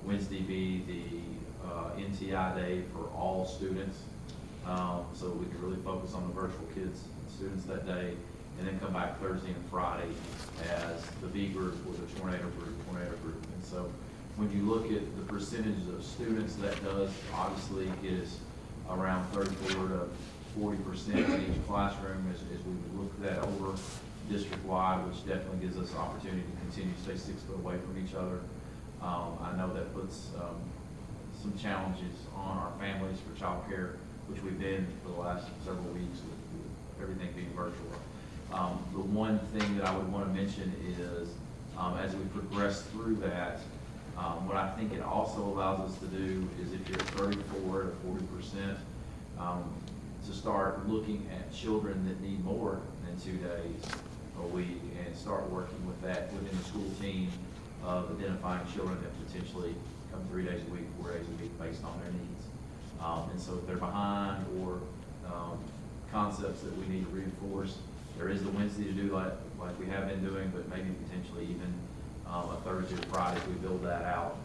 Wednesday be the NTI day for all students. So we can really focus on the virtual kids and students that day, and then come back Thursday and Friday as the B group or the tornado group. And so when you look at the percentages of students, that does obviously get us around 34 to 40% in each classroom as we would look that over district-wide, which definitely gives us opportunity to continue to stay 6 foot away from each other. I know that puts some challenges on our families for childcare, which we've been for the last several weeks with everything being virtual. The one thing that I would want to mention is as we progress through that, what I think it also allows us to do is if you're at 34 to 40%, to start looking at children that need more than 2 days a week and start working with that within the school team of identifying children that potentially come 3 days a week, 4 days a week based on their needs. And so if they're behind or concepts that we need to reinforce, there is the Wednesday to do like we have been doing, but maybe potentially even a Thursday or Friday as we build that out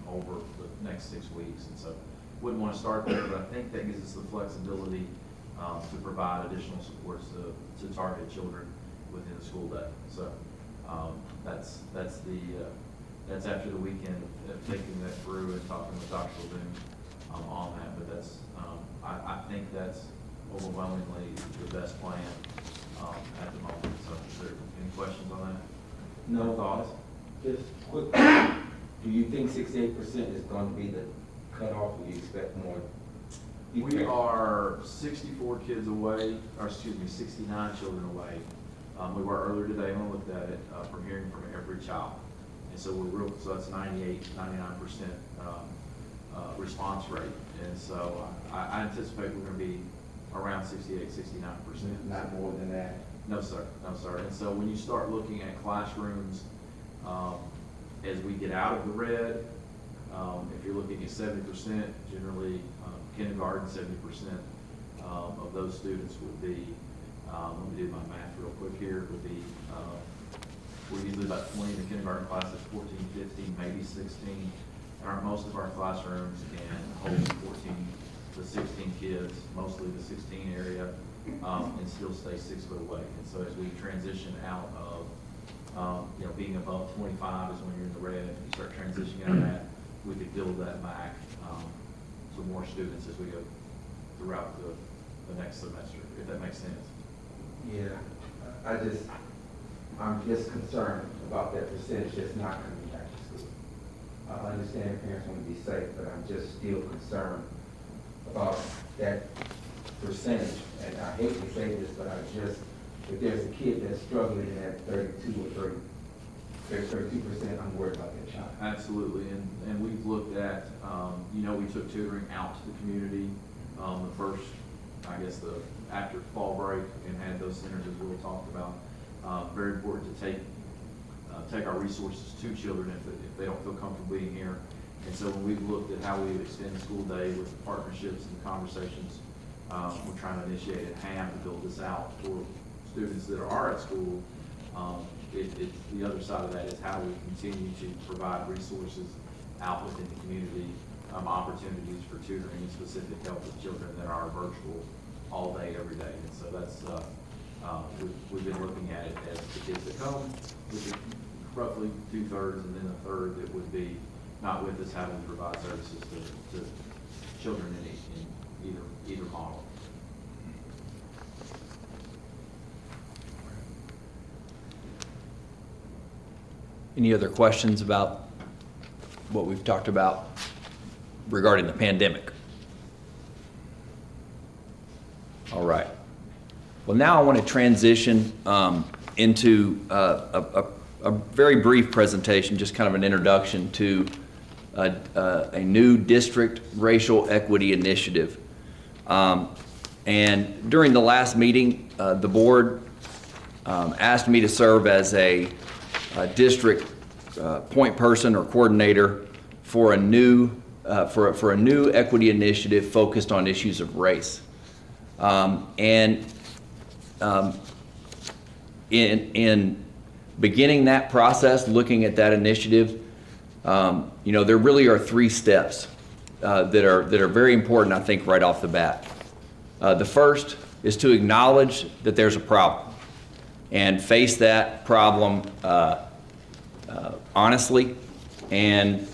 over the next 6 weeks. And so wouldn't want to start there, but I think that gives us the flexibility to provide additional supports to target children within the school day. So that's after the weekend of taking that through and talking with Dr. Levine on that. But that's I think that's overwhelmingly the best plan at the moment. So is there any questions on that? No thoughts? Just quick, do you think 68% is going to be the cutoff, or do you expect more? We are 64 kids away, or excuse me, 69 children away We were earlier today when I looked at it, from hearing from every child. And so so that's 99% response rate. And so I anticipate we're going to be around 68, 69%. Not more than that. No, sir. No, sir. And so when you start looking at classrooms, as we get out of the red, if you're looking at 70%, generally kindergarten, 70% of those students would be, let me do my math real quick here, would be, we're usually about 20 in the kindergarten classes, 14, 15, maybe 16. And most of our classrooms can hold 14 to 16 kids, mostly the 16 area, and still stay 6 foot away. And so as we transition out of, being above 25 is when you're in the red, you start transitioning out of that, we could build that back to more students as we go throughout the next semester, if that makes sense. Yeah, I'm just concerned about that percentage that's not coming back to school. I understand parents want to be safe, but I'm just still concerned about that percentage. And I hate to say this, but if there's a kid that's struggling at 32 or 32%, I'm worried about that child. Absolutely, and we've looked at, we took tutoring out to the community, the first, after fall break, and had those centers as Will talked about. Very important to take our resources to children if they don't feel comfortable being here. And so when we've looked at how we would extend the school day with the partnerships and conversations, we're trying to initiate at HAM to build this out for students that are at school. The other side of that is how we continue to provide resources out within the community, opportunities for tutoring and specific help with children that are virtual all day, every day. And so that's, we've been looking at it as the kids that come, with roughly 2/3, and then a third that would be not with us, having to provide services to children in either model. Any other questions about what we've talked about regarding the pandemic? All right. Well, now I want to transition into a very brief presentation, just kind of an introduction to a new district racial equity initiative. And during the last meeting, the board asked me to serve as a district point person or coordinator for a new equity initiative focused on issues of race. In beginning that process, looking at that initiative, there really are 3 steps that are very important, I think, right off the bat. The first is to acknowledge that there's a problem and face that problem honestly, and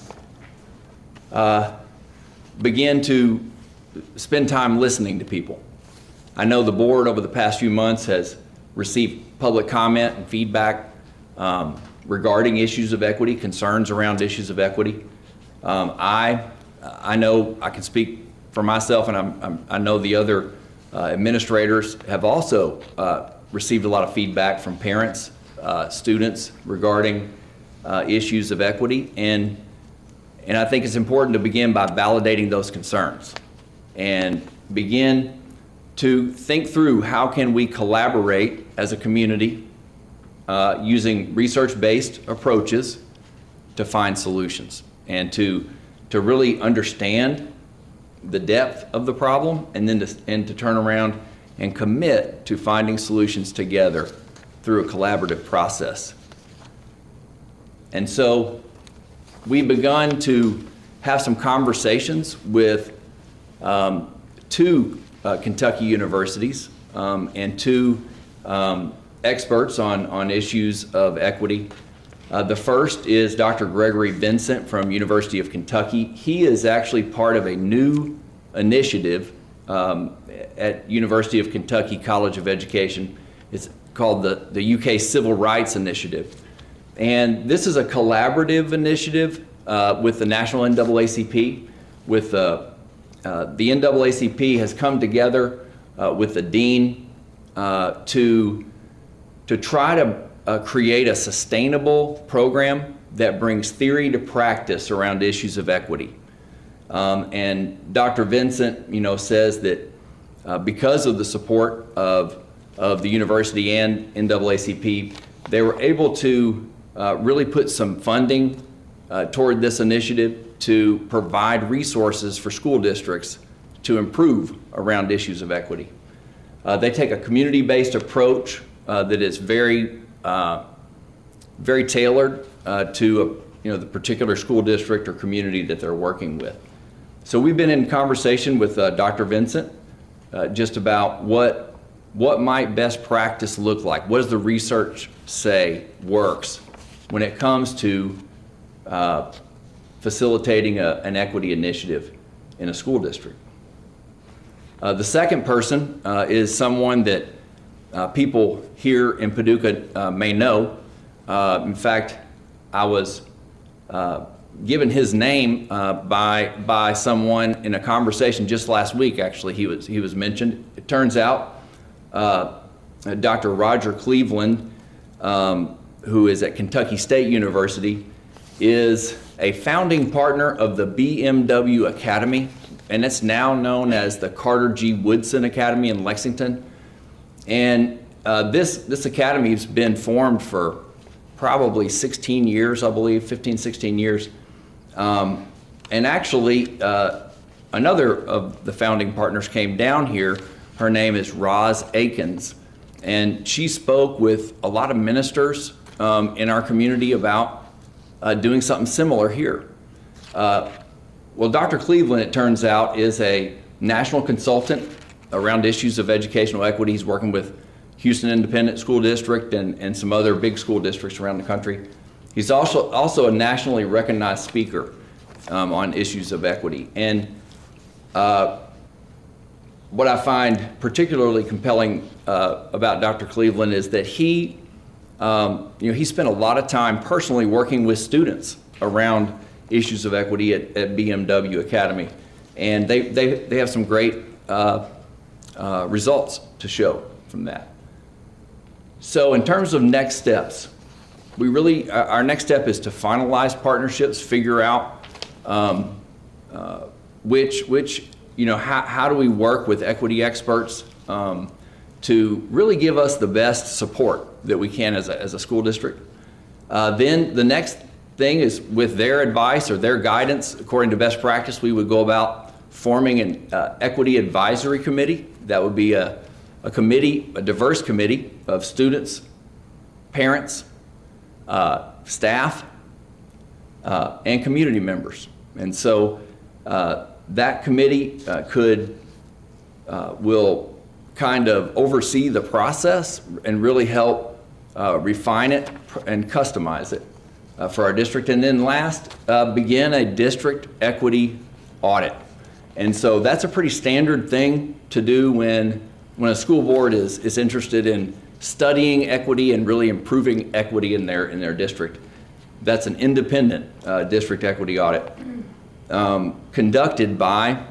begin to spend time listening to people. I know the board over the past few months has received public comment and feedback regarding issues of equity, concerns around issues of equity. I know I can speak for myself, and I know the other administrators have also received a lot of feedback from parents, students regarding issues of equity, and I think it's important to begin by validating those concerns and begin to think through how can we collaborate as a community using research-based approaches to find solutions and to really understand the depth of the problem, and then to turn around and commit to finding solutions together through a collaborative process. And so we've begun to have some conversations with 2 Kentucky universities and 2 experts on issues of equity. The first is Dr. Gregory Vincent from University of Kentucky. He is actually part of a new initiative at University of Kentucky College of Education. It's called the UK Civil Rights Initiative. And this is a collaborative initiative with the National NAACP. With the NAACP has come together with the dean to to try to create a sustainable program that brings theory to practice around issues of equity. And Dr. Vincent, says that because of the support of the university and NAACP, they were able to really put some funding toward this initiative to provide resources for school districts to improve around issues of equity. They take a community-based approach that is very tailored to the particular school district or community that they're working with. So we've been in conversation with Dr. Vincent just about what might best practice look like. What does the research say works when it comes to facilitating an equity initiative in a school district? The second person is someone that people here in Paducah may know. In fact, I was given his name by someone in a conversation just last week. Actually, he was mentioned. It turns out Dr. Roger Cleveland, who is at Kentucky State University, is a founding partner of the BMW Academy, and it's now known as the Carter G. Woodson Academy in Lexington. And this academy has been formed for probably 16 years, I believe, 15, 16 years. And actually, another of the founding partners came down here. Her name is Roz Akins, and she spoke with a lot of ministers in our community about doing something similar here. Well, Dr. Cleveland, it turns out, is a national consultant around issues of educational equity. He's working with Houston Independent School District and some other big school districts around the country. He's also a nationally recognized speaker on issues of equity. And what I find particularly compelling about Dr. Cleveland is that he spent a lot of time personally working with students around issues of equity at BMW Academy, and they have some great results to show from that. So in terms of next steps, our next step is to finalize partnerships, figure out how do we work with equity experts to really give us the best support that we can as a school district. Then the next thing is, with their advice or their guidance, according to best practice, we would go about forming an equity advisory committee. That would be a diverse committee of students, parents, staff, and community members. And so that committee will kind of oversee the process and really help refine it and customize it for our district. And then last, begin a district equity audit. And so that's a pretty standard thing to do when a school board is interested in studying equity and really improving equity in their district. That's an independent district equity audit conducted by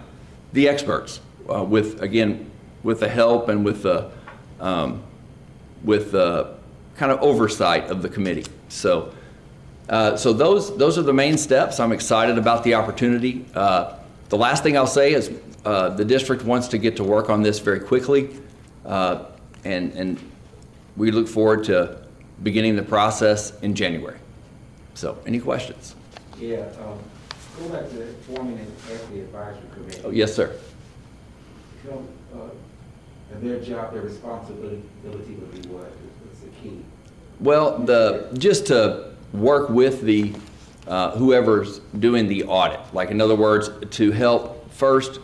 the experts with the help and with the kind of oversight of the committee. So those are the main steps. I'm excited about the opportunity. The last thing I'll say is the district wants to get to work on this very quickly, and we look forward to beginning the process in January. So, any questions? Yeah, go back to forming an equity advisory committee. Oh, yes, sir. And their job, their responsibility would be what? What's the key? Well, just to work with the whoever's doing the audit. Like, in other words, to help first.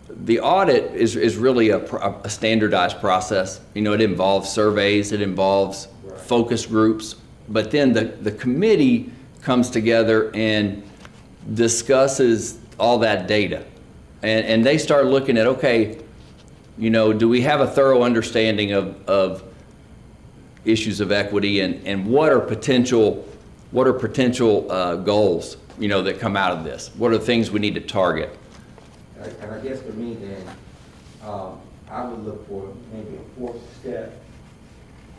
The audit is really a standardized process. It involves surveys, it involves focus groups, but then the committee comes together and discusses all that data. And they start looking at, okay, do we have a thorough understanding of issues of equity, and what are potential goals, that come out of this? What are things we need to target? And I guess for me then, I would look for maybe a fourth step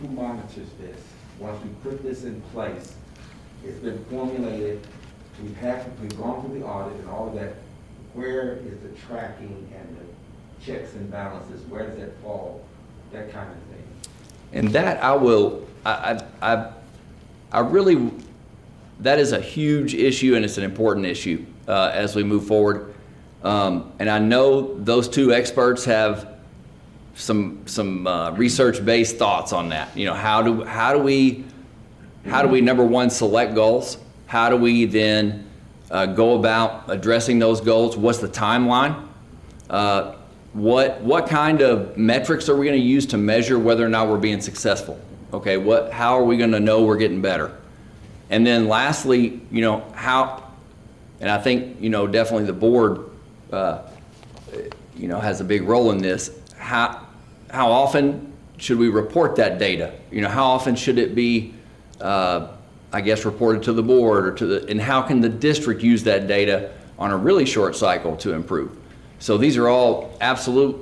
who monitors this? Once we put this in place, it's been formulated, we've gone through the audit and all of that. Where is the tracking and the checks and balances? Where does that fall? That kind of thing. And that I really, that is a huge issue, and it's an important issue as we move forward. And I know those two experts have some research-based thoughts on that. You know, how do we number one, select goals? How do we then go about addressing those goals? What's the timeline? What kind of metrics are we going to use to measure whether or not we're being successful? Okay, how are we going to know we're getting better? And then lastly, you know, and I think, you know, definitely the board, you know, has a big role in this. How often should we report that data? You know, how often should it be, I guess, reported to the board and how can the district use that data on a really short cycle to improve? So these are all absolute,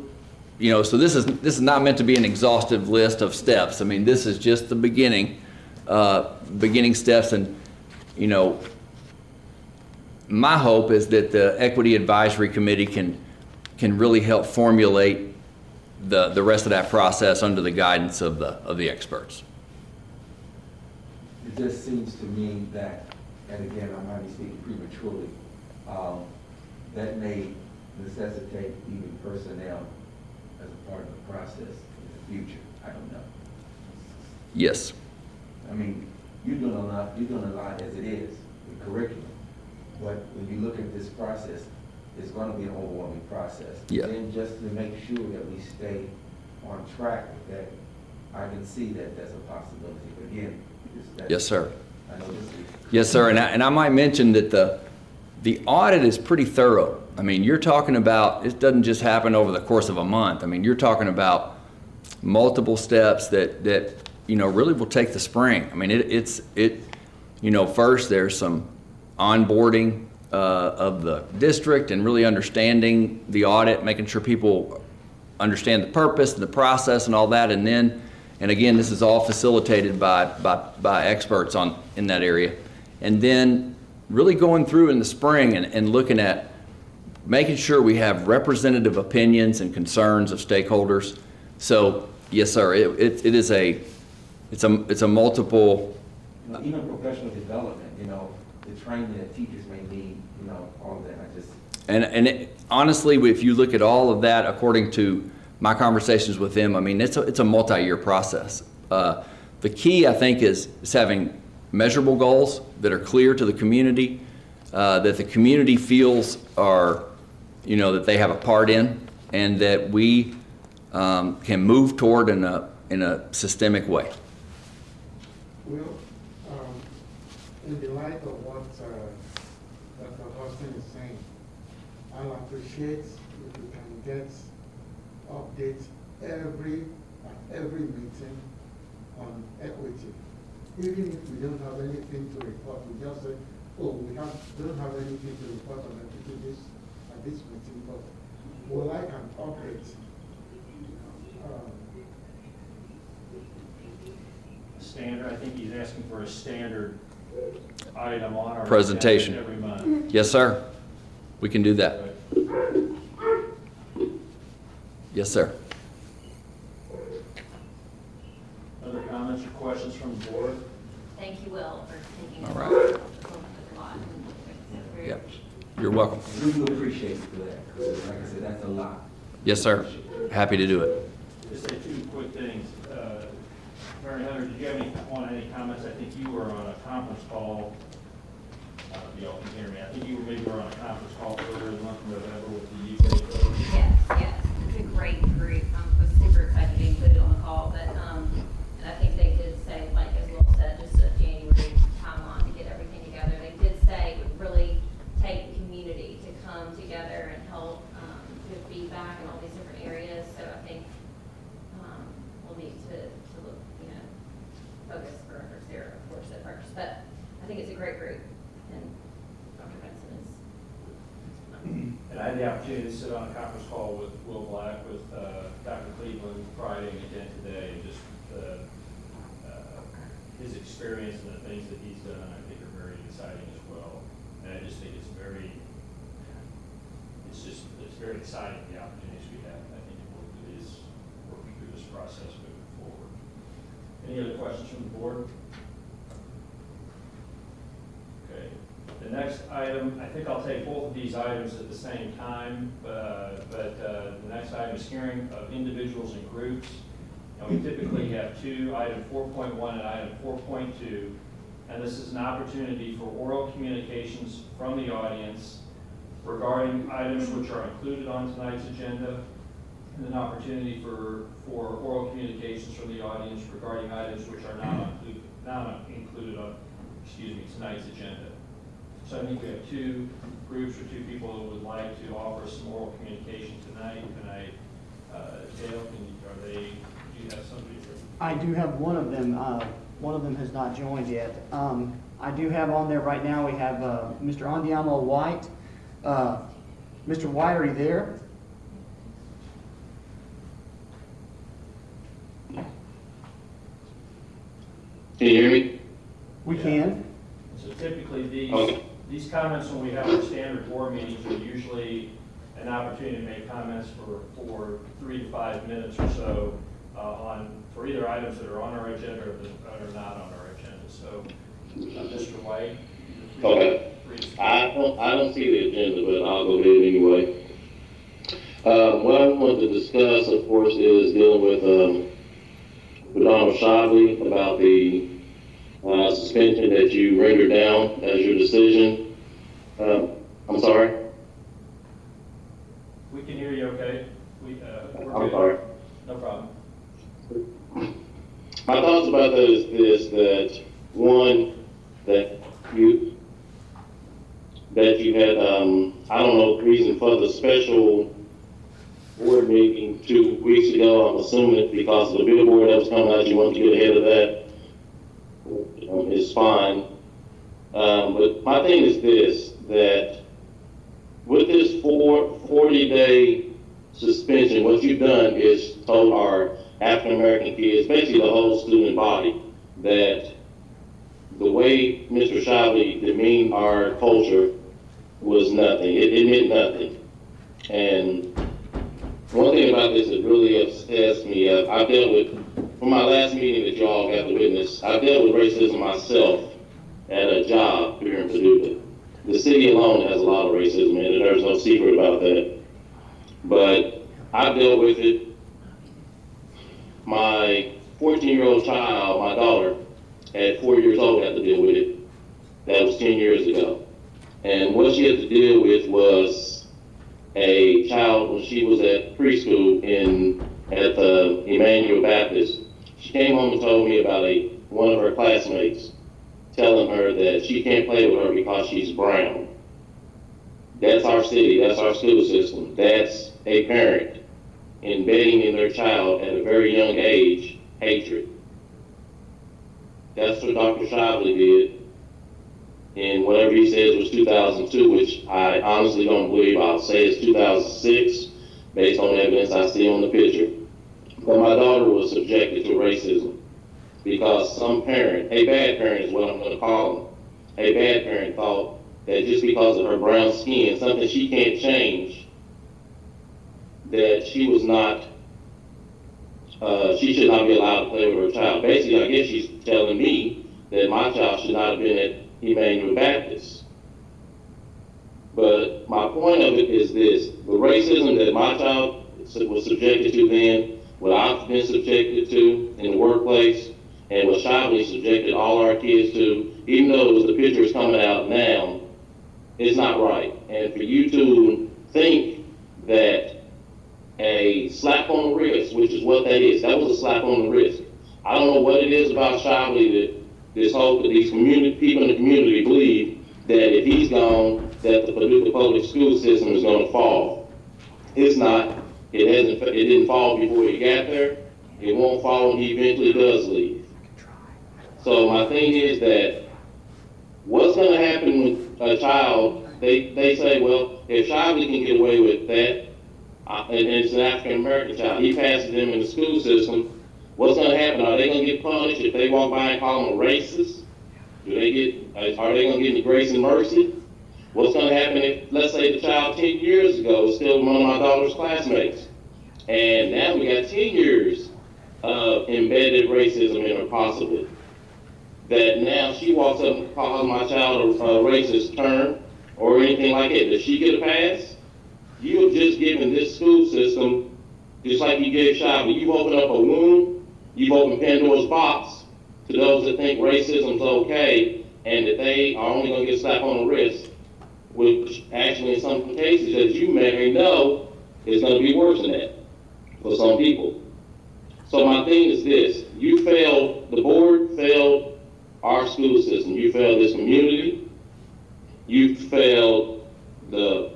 you know, so this is not meant to be an exhaustive list of steps. I mean, this is just the beginning steps. And, you know, my hope is that the Equity Advisory Committee can really help formulate the rest of that process under the guidance of the experts. It just seems to me that, and again, I might be speaking prematurely, that may necessitate even personnel as a part of the process in the future. I don't know. Yes. I mean, you're doing a lot as it is, the curriculum. But when you look at this process, it's going to be an overwhelming process. Yeah. And just to make sure that we stay on track with that, I can see that that's a possibility. But again, Yes, sir. I know this is. Yes, sir. And I might mention that the audit is pretty thorough. I mean, you're talking about, it doesn't just happen over the course of a month. I mean, you're talking about multiple steps that you know, really will take the spring. I mean, you know, first there's some onboarding of the district and really understanding the audit, making sure people understand the purpose and the process and all that. And again, this is all facilitated by experts in that area. And then really going through in the spring and looking at making sure we have representative opinions and concerns of stakeholders. So yes, sir, it's a multiple. You know, even professional development, you know, the training that teachers may need, you know, all of that. Honestly, if you look at all of that, according to my conversations with them, I mean, it's a multi-year process. The key, I think, is having measurable goals that are clear to the community, that the community feels are, you know, that they have a part in, and that we can move toward in a systemic way. Well, in the light of what Dr. Austin is saying, I'll appreciate if we can get updates every meeting on equity. Even if we don't have anything to report, we just say, oh, don't have anything to report on equity at this meeting, but we'll like an update. Standard, I think he's asking for a standard item on our Presentation. agenda every month. Yes, sir. We can do that. Yes, sir. Other comments or questions from the board? Thank you, Will, for taking All it. right. A lot. Yep. You're welcome. We do appreciate you for that, because like I said, that's a lot. Yes, sir. Happy to do it. Just say two quick things. Mary Hunter, did you have any comments? I think you were on a conference call. Y'all can hear me. I think you were on a conference call earlier in the month of November with the UK folks. Yes, it's a great group. I was super excited to be included on the call, but, and I think they did say, like as Will said, just a January timeline to get everything together. They did say it would really take the community to come together and help, give feedback in all these different areas. So I think, we'll need to look, focus our efforts there, of course, at first. But I think it's a great group, and Dr. Benson is. And I had the opportunity to sit on a conference call with Will Black, with Dr. Cleveland Friday and again today, and just his experience and the things that he's done, I think are very exciting as well. And I just think it's very exciting, the opportunities we have. I think it is working through this process moving forward. Any other questions from the board? Okay. The next item, I think I'll take both of these items at the same time, but the next item is hearing of individuals and groups. And we typically have two, item 4.1 and item 4.2. And this is an opportunity for oral communications from the audience regarding items which are included on tonight's agenda, and an opportunity for oral communications from the audience regarding items which are not included on, tonight's agenda. So I think we have two groups or two people who would like to offer some oral communication tonight. Dale, do you have somebody? I do have one of them. One of them has not joined yet. I do have on there right now, we have Mr. Andiamo White. Mr. White, are you there? Can you hear me? We can. So typically Okay. these comments when we have our standard board meetings are usually an opportunity to make comments for 3 to 5 minutes or so for either items that are on our agenda or that are not on our agenda. So, Mr. White. Okay. I don't see the agenda, but I'll go ahead anyway. What I want to discuss, of course, is dealing with Donald Shavli about the suspension that you rendered down as your decision. I'm sorry? We can hear you okay. We're I'm good. sorry. No problem. My thoughts about that is this, that one, that you had, I don't know, reason for the special board meeting 2 weeks ago. I'm assuming it's because of the billboard that was coming out, you wanted to get ahead of that. It's fine. But my thing is this, that with this 40-day suspension, what you've done is told our African-American kids, basically the whole student body, that the way Mr. Shavli demeaned our culture was nothing. It meant nothing. And one thing about this that really upsets me, I've dealt with, from my last meeting that you all got to witness, I've dealt with racism myself at a job here in Paducah. The city alone has a lot of racism, and there's no secret about that. But I've dealt with it. My 14-year-old child, my daughter, at 4 years old, had to deal with it. That was 10 years ago. And what she had to deal with was a child when she was at preschool at the Emmanuel Baptist. She came home and told me about one of her classmates telling her that she can't play with her because she's brown. That's our city, that's our school system. That's a parent embedding in their child at a very young age hatred. That's what Dr. Shavli did. And whatever he says was 2002, which I honestly don't believe. I'll say it's 2006 based on evidence I see on the picture. But my daughter was subjected to racism because some parent, a bad parent is what I'm going to call him, a bad parent thought that just because of her brown skin, something she can't change, that she was not, she should not be allowed to play with her child. Basically, I guess she's telling me that my child should not have been at Emmanuel Baptist. But my point of it is this, the racism that my child was subjected to then, what I've been subjected to in the workplace, and what Shavli subjected all our kids to, even though the picture is coming out now, it's not right. And for you to think that a slap on the wrist, which is what that is, that was a slap on the wrist. I don't know what it is about Shavli that these people in the community believe that if he's gone, that the Paducah public school system is going to fall. It's not. It didn't fall before he got there. It won't fall when he eventually does leave. So my thing is that what's going to happen with a child, they say, well, if Shavli can get away with that, and it's an African-American child, he passes them in the school system, what's going to happen happen? Are they gonna get punished if they walk by and call them a racist? Are they gonna get any grace and mercy? What's gonna happen if, let's say, the child 10 years ago was still one of my daughter's classmates, and now we got 10 years of embedded racism in her possibly, that now she walks up and calls my child a racist term or anything like that. Does she get a pass? You have just given this school system, just like you gave Shiva, you've opened up a wound, you've opened Pandora's box to those that think racism's okay and that they are only gonna get slapped on the wrist, which actually in some cases, as you may know, is gonna be worse than that for some people. So my thing is this: you failed, the board failed our school system, you failed this community, you failed the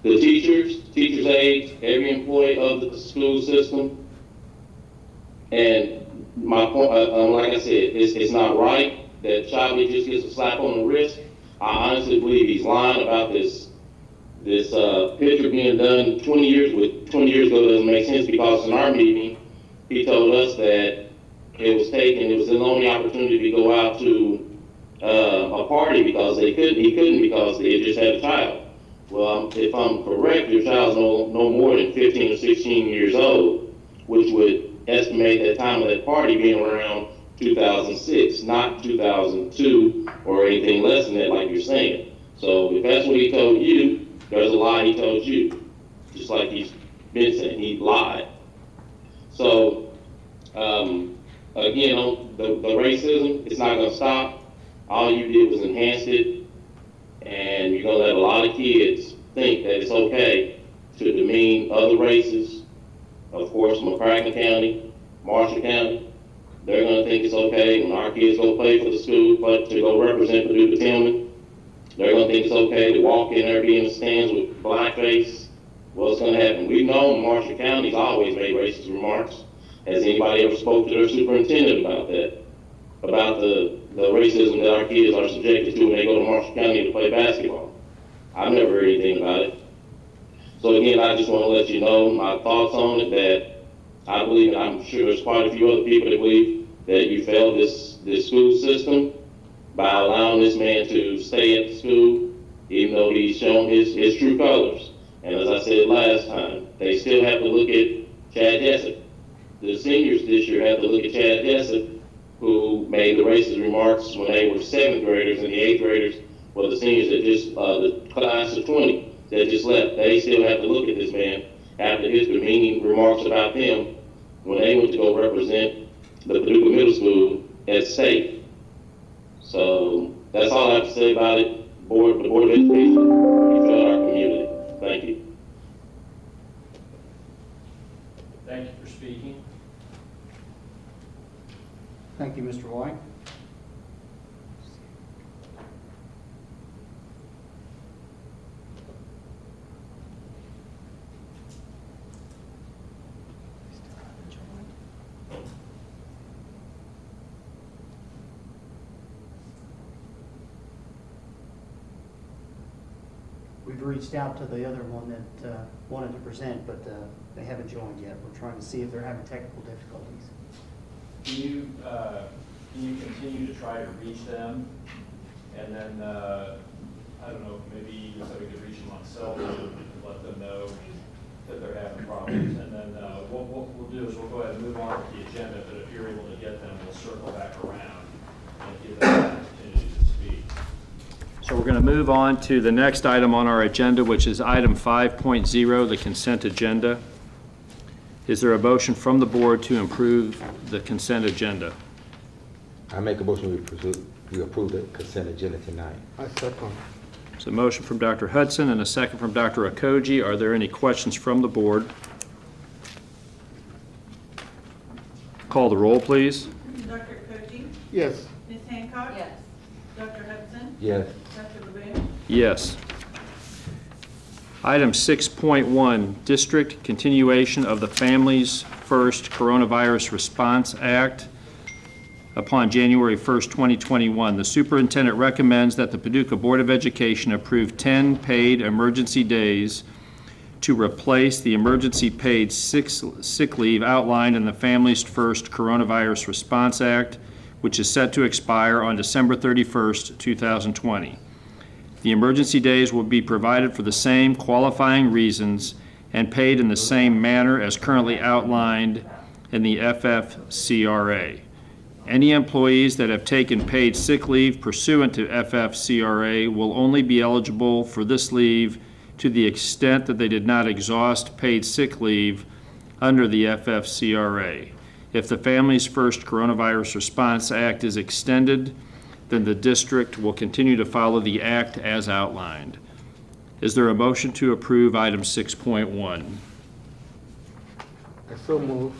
teachers, teachers' aides, every employee of the school system. And my point, like I said, it's not right that Charlie just gets a slap on the wrist. I honestly believe he's lying about this picture being done 20 years ago doesn't make sense, because in our meeting, he told us that it was the only opportunity to go out to a party because he couldn't because they had just had a child. Well, if I'm correct, your child's no more than 15 or 16 years old, which would estimate that time of that party being around 2006, not 2002 or anything less than that, like you're saying. So if that's what he told you, there's a lie he told you, just like he's been saying, he lied. So again, on the racism, it's not gonna stop. All you did was enhance it, and you're gonna let a lot of kids think that it's okay to demean other races. Of course, McCracken County, Marshall County, they're gonna think it's okay when our kids go play for the school, but to go represent Paducah Tillman, they're gonna think it's okay to walk in there, be in the stands with blackface. What's gonna happen? We've known Marshall County's always made racist remarks. Has anybody ever spoke to their superintendent about that? About the racism that our kids are subjected to when they go to Marshall County to play basketball? I've never heard anything about it. So again, I just want to let you know my thoughts on it, that I believe, and I'm sure there's quite a few other people that believe that you failed this school system by allowing this man to stay at the school, even though he's shown his true colors. And as I said last time, they still have to look at Chad Jessup. The seniors this year have to look at Chad Jessup, who made the racist remarks when they were 7th graders, and the 8th graders were the seniors that just, the class of 20 that just left. They still have to look at this man after his demeaning remarks about them when they went to go represent the Paducah Middle School at state. So that's all I have to say about it. The Board of Education, you failed our community. Thank you. Thank you for speaking. Thank you, Mr. White. We've reached out to the other one that wanted to present, but they haven't joined yet. We're trying to see if they're having technical difficulties. Can you continue to try to reach them? And then, I don't know, maybe you said we could reach them on cell phone and let them know that they're having problems. And then what we'll do is we'll go ahead and move on with the agenda, but if you're able to get them, we'll circle back around and give them an opportunity to speak. So we're going to move on to the next item on our agenda, which is item 5.0, the consent agenda. Is there a motion from the board to approve the consent agenda? I make a motion we approve the consent agenda tonight. I second. So a motion from Dr. Hudson and a second from Dr. Okoji. Are there any questions from the board? Call the roll, please. Dr. Okoji? Yes. Ms. Hancock? Yes. Dr. Hudson? Yes. Dr. LeBoon? Yes. Item 6.1, District Continuation of the Families First Coronavirus Response Act upon January 1st, 2021. The superintendent recommends that the Paducah Board of Education approve 10 paid emergency days to replace the emergency paid sick leave outlined in the Families First Coronavirus Response Act, which is set to expire on December 31st, 2020. The emergency days will be provided for the same qualifying reasons and paid in the same manner as currently outlined in the FFCRA. Any employees that have taken paid sick leave pursuant to FFCRA will only be eligible for this leave to the extent that they did not exhaust paid sick leave under the FFCRA. If the Families First Coronavirus Response Act is extended, then the district will continue to follow the act as outlined. Is there a motion to approve item 6.1? I so move.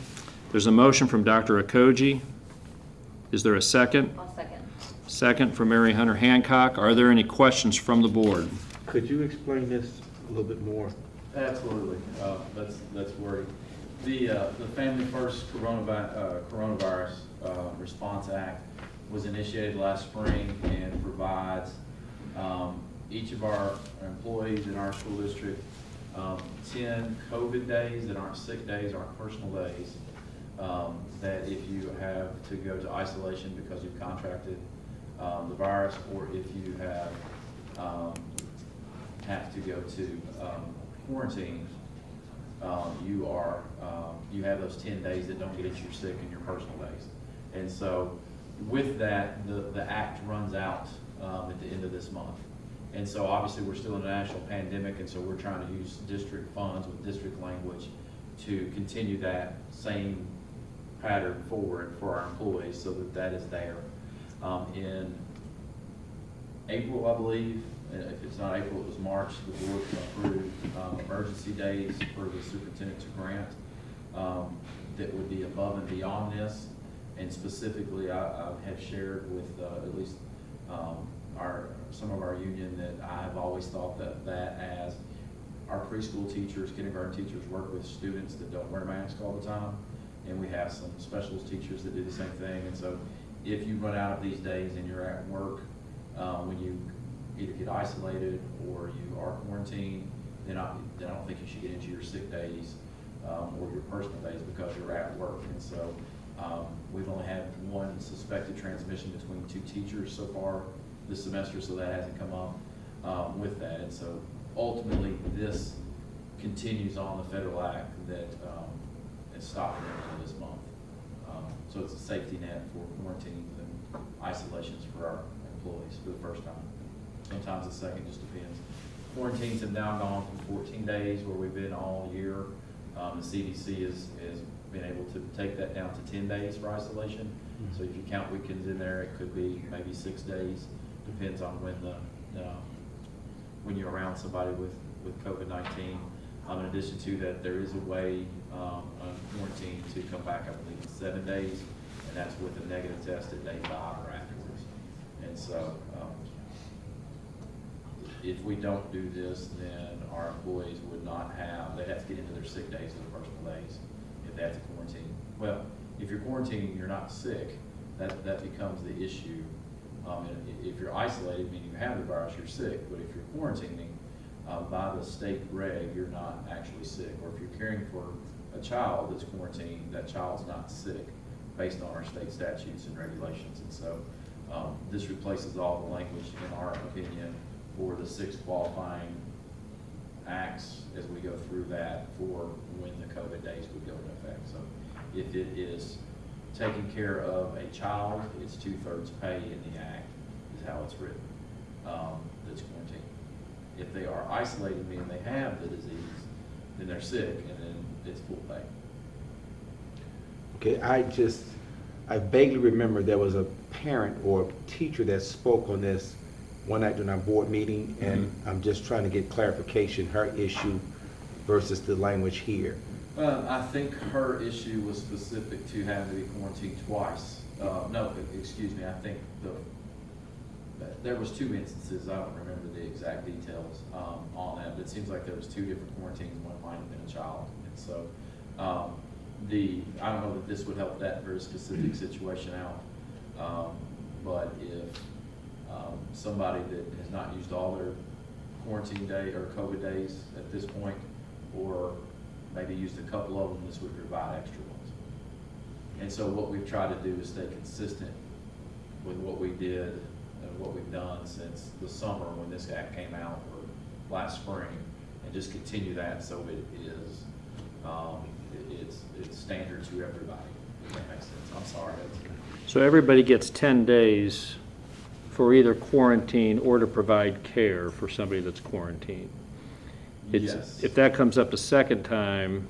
There's a motion from Dr. Okoji. Is there a second? I'll second. Second from Mary Hunter Hancock. Are there any questions from the board? Could you explain this a little bit more? Absolutely. That's wordy. The Family First Coronavirus Response Act was initiated last spring and provides each of our employees in our school district 10 COVID days that aren't sick days, aren't personal days, that if you have to go to isolation because you've contracted the virus, or if you have to go to quarantine, you have those 10 days that don't get you sick in your personal days. And so with that, the act runs out at the end of this month. And so obviously we're still in a national pandemic, and so we're trying to use district funds with district language to continue that same pattern forward for our employees so that that is there. In April, I believe, if it's not April, it was March, the board approved emergency days for the superintendent to grant that would be above and beyond this. And specifically, I have shared with at least some of our union that I have always thought that as our preschool teachers, kindergarten teachers work with students that don't wear masks all the time, and we have some specialist teachers that do the same thing. And so if you run out of these days and you're at work, when you either get isolated or you are quarantined, then I don't think you should get into your sick days or your personal days because you're at work. And so we've only had one suspected transmission between two teachers so far this semester, so that hasn't come up with that. And so ultimately, this continues on the federal act that is stopping at the end of this month. So it's a safety net for quarantines and isolations for our employees for the first time. Sometimes the second, just depends. Quarantines have now gone from 14 days, where we've been all year. The CDC has been able to take that down to 10 days for isolation. So if you count weekends in there, it could be maybe 6 days. Depends on when you're around somebody with COVID-19. In addition to that, there is a way on quarantine to come back, I believe, in 7 days, and that's with a negative test at day 5 or afterwards. And so if we don't do this, then our employees would not have, they'd have to get into their sick days or their personal days if they have to quarantine. Well, if you're quarantining and you're not sick, that becomes the issue. If you're isolated, meaning you have the virus, you're sick. But if you're quarantining, by the state reg, you're not actually sick. Or if you're caring for a child that's quarantined, that child's not sick based on our state statutes and regulations. And so this replaces all the language, in our opinion, for the 6 qualifying acts as we go through that for when the COVID days would go into effect. So if it is taking care of a child, it's 2/3 pay in the act, is how it's written, that's quarantined. If they are isolated, meaning they have the disease, then they're sick, and then it's full pay. Okay, I vaguely remember there was a parent or teacher that spoke on this one night during our board meeting, and I'm just trying to get clarification, her issue versus the language here. I think her issue was specific to having to be quarantined twice. No, excuse me, I think there was 2 instances. I don't remember the exact details on that, but it seems like there was 2 different quarantines. One might have been a child. And so I don't know that this would help that very specific situation out, but if somebody that has not used all their quarantine day or COVID days at this point, or maybe used a couple of them, this would provide extra ones. And so what we've tried to do is stay consistent with what we did and what we've done since the summer when this act came out, or last spring, and just continue that so it is, it's standard to everybody, if that makes sense. I'm sorry. So everybody gets 10 days for either quarantine or to provide care for somebody that's quarantined. Yes. If that comes up a second time,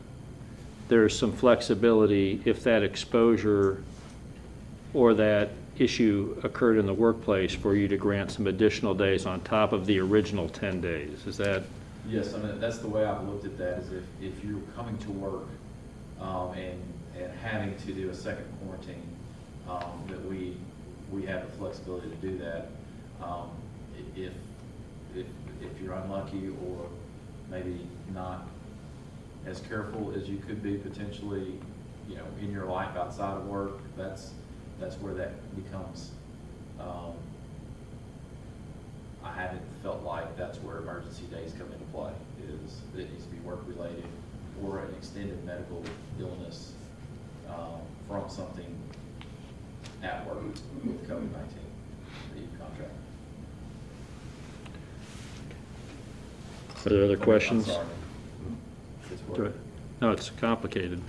there's some flexibility if that exposure or that issue occurred in the workplace for you to grant some additional days on top of the original 10 days. Is that? Yes, I mean, that's the way I've looked at that, is if you're coming to work and having to do a second quarantine, that we have the flexibility to do that. If you're unlucky or maybe not as careful as you could be potentially, you know, in your life outside of work, that's where that becomes, I haven't felt like that's where emergency days come into play, is it needs to be work related or an extended medical illness from something at work with COVID-19 that you contract. Are there other questions? I'm sorry. It's work. No, it's complicated.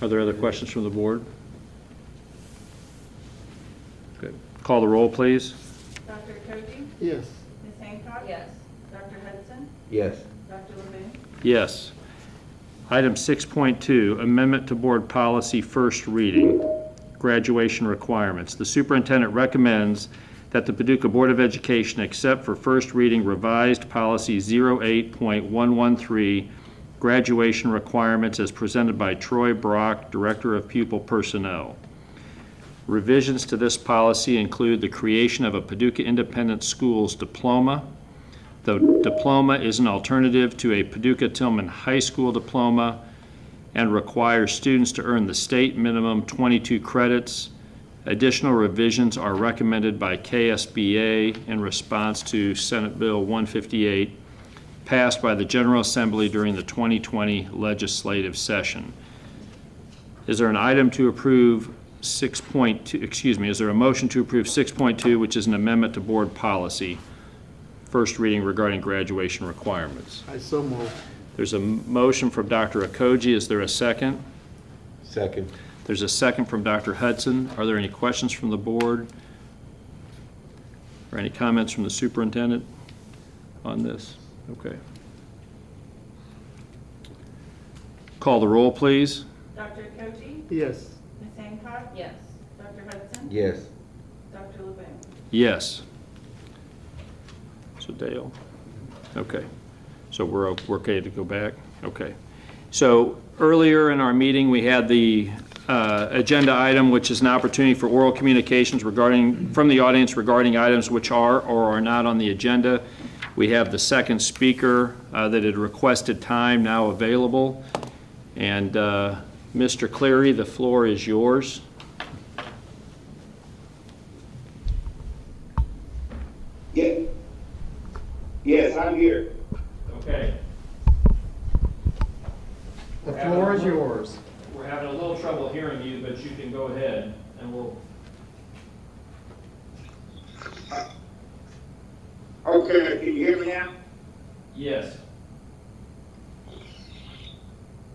Are there other questions from the board? Good. Call the roll, please. Dr. Koji? Yes. Ms. Hancock? Yes. Dr. Hudson? Yes. Dr. Levine? Yes. Item 6.2, amendment to board policy, first reading, graduation requirements. The superintendent recommends that the Paducah Board of Education accept for first reading revised policy 08.113, graduation requirements, as presented by Troy Brock, Director of Pupil Personnel. Revisions to this policy include the creation of a Paducah Independent Schools diploma. The diploma is an alternative to a Paducah Tillman High School diploma and requires students to earn the state minimum 22 credits. Additional revisions are recommended by KSBA in response to Senate Bill 158, passed by the General Assembly during the 2020 legislative session. Is there an item to approve 6.2, is there a motion to approve 6.2, which is an amendment to board policy, first reading regarding graduation requirements? I so move. There's a motion from Dr. Okoji. Is there a second? Second. There's a second from Dr. Hudson. Are there any questions from the board? Or any comments from the superintendent on this? Okay. Call the roll, please. Dr. Koji? Yes. Ms. Hancock? Yes. Dr. Hudson? Yes. Dr. Levine? Yes. So Dale, okay. So we're okay to go back? Okay. So earlier in our meeting, we had the agenda item, which is an opportunity for oral communications from the audience regarding items which are or are not on the agenda. We have the second speaker that had requested time now available. And Mr. Cleary, the floor is yours. Yeah. Yes, I'm here. Okay. The floor is yours. We're having a little trouble hearing you, but you can go ahead and we'll. Okay, can you hear me now? Yes.